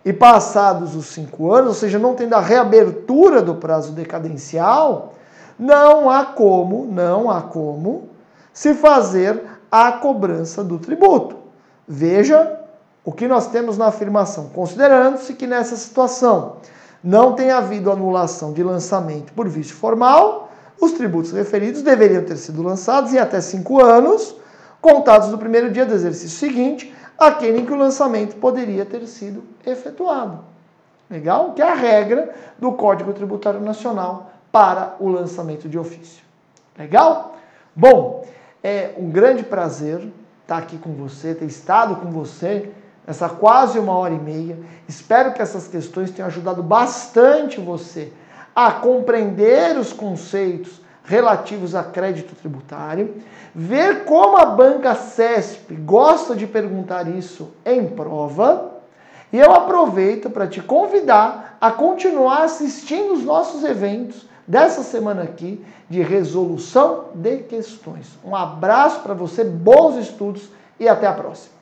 e passados os 5 anos, ou seja, não tendo a reabertura do prazo decadencial, não há como se fazer a cobrança do tributo. Veja o que nós temos na afirmação. Considerando-se que nessa situação não tenha havido anulação de lançamento por vício formal, os tributos referidos deveriam ter sido lançados em até 5 anos, contados do primeiro dia do exercício seguinte, aquele em que o lançamento poderia ter sido efetuado. Legal? Que é a regra do Código Tributário Nacional para o lançamento de ofício. Legal? Bom, é um grande prazer estar aqui com você, ter estado com você nessa quase 1h30. Espero que essas questões tenham ajudado bastante você a compreender os conceitos relativos a crédito tributário, ver como a banca CESP gosta de perguntar isso em prova, e eu aproveito para te convidar a continuar assistindo os nossos eventos dessa semana aqui de resolução de questões. Um abraço para você, bons estudos e até a próxima.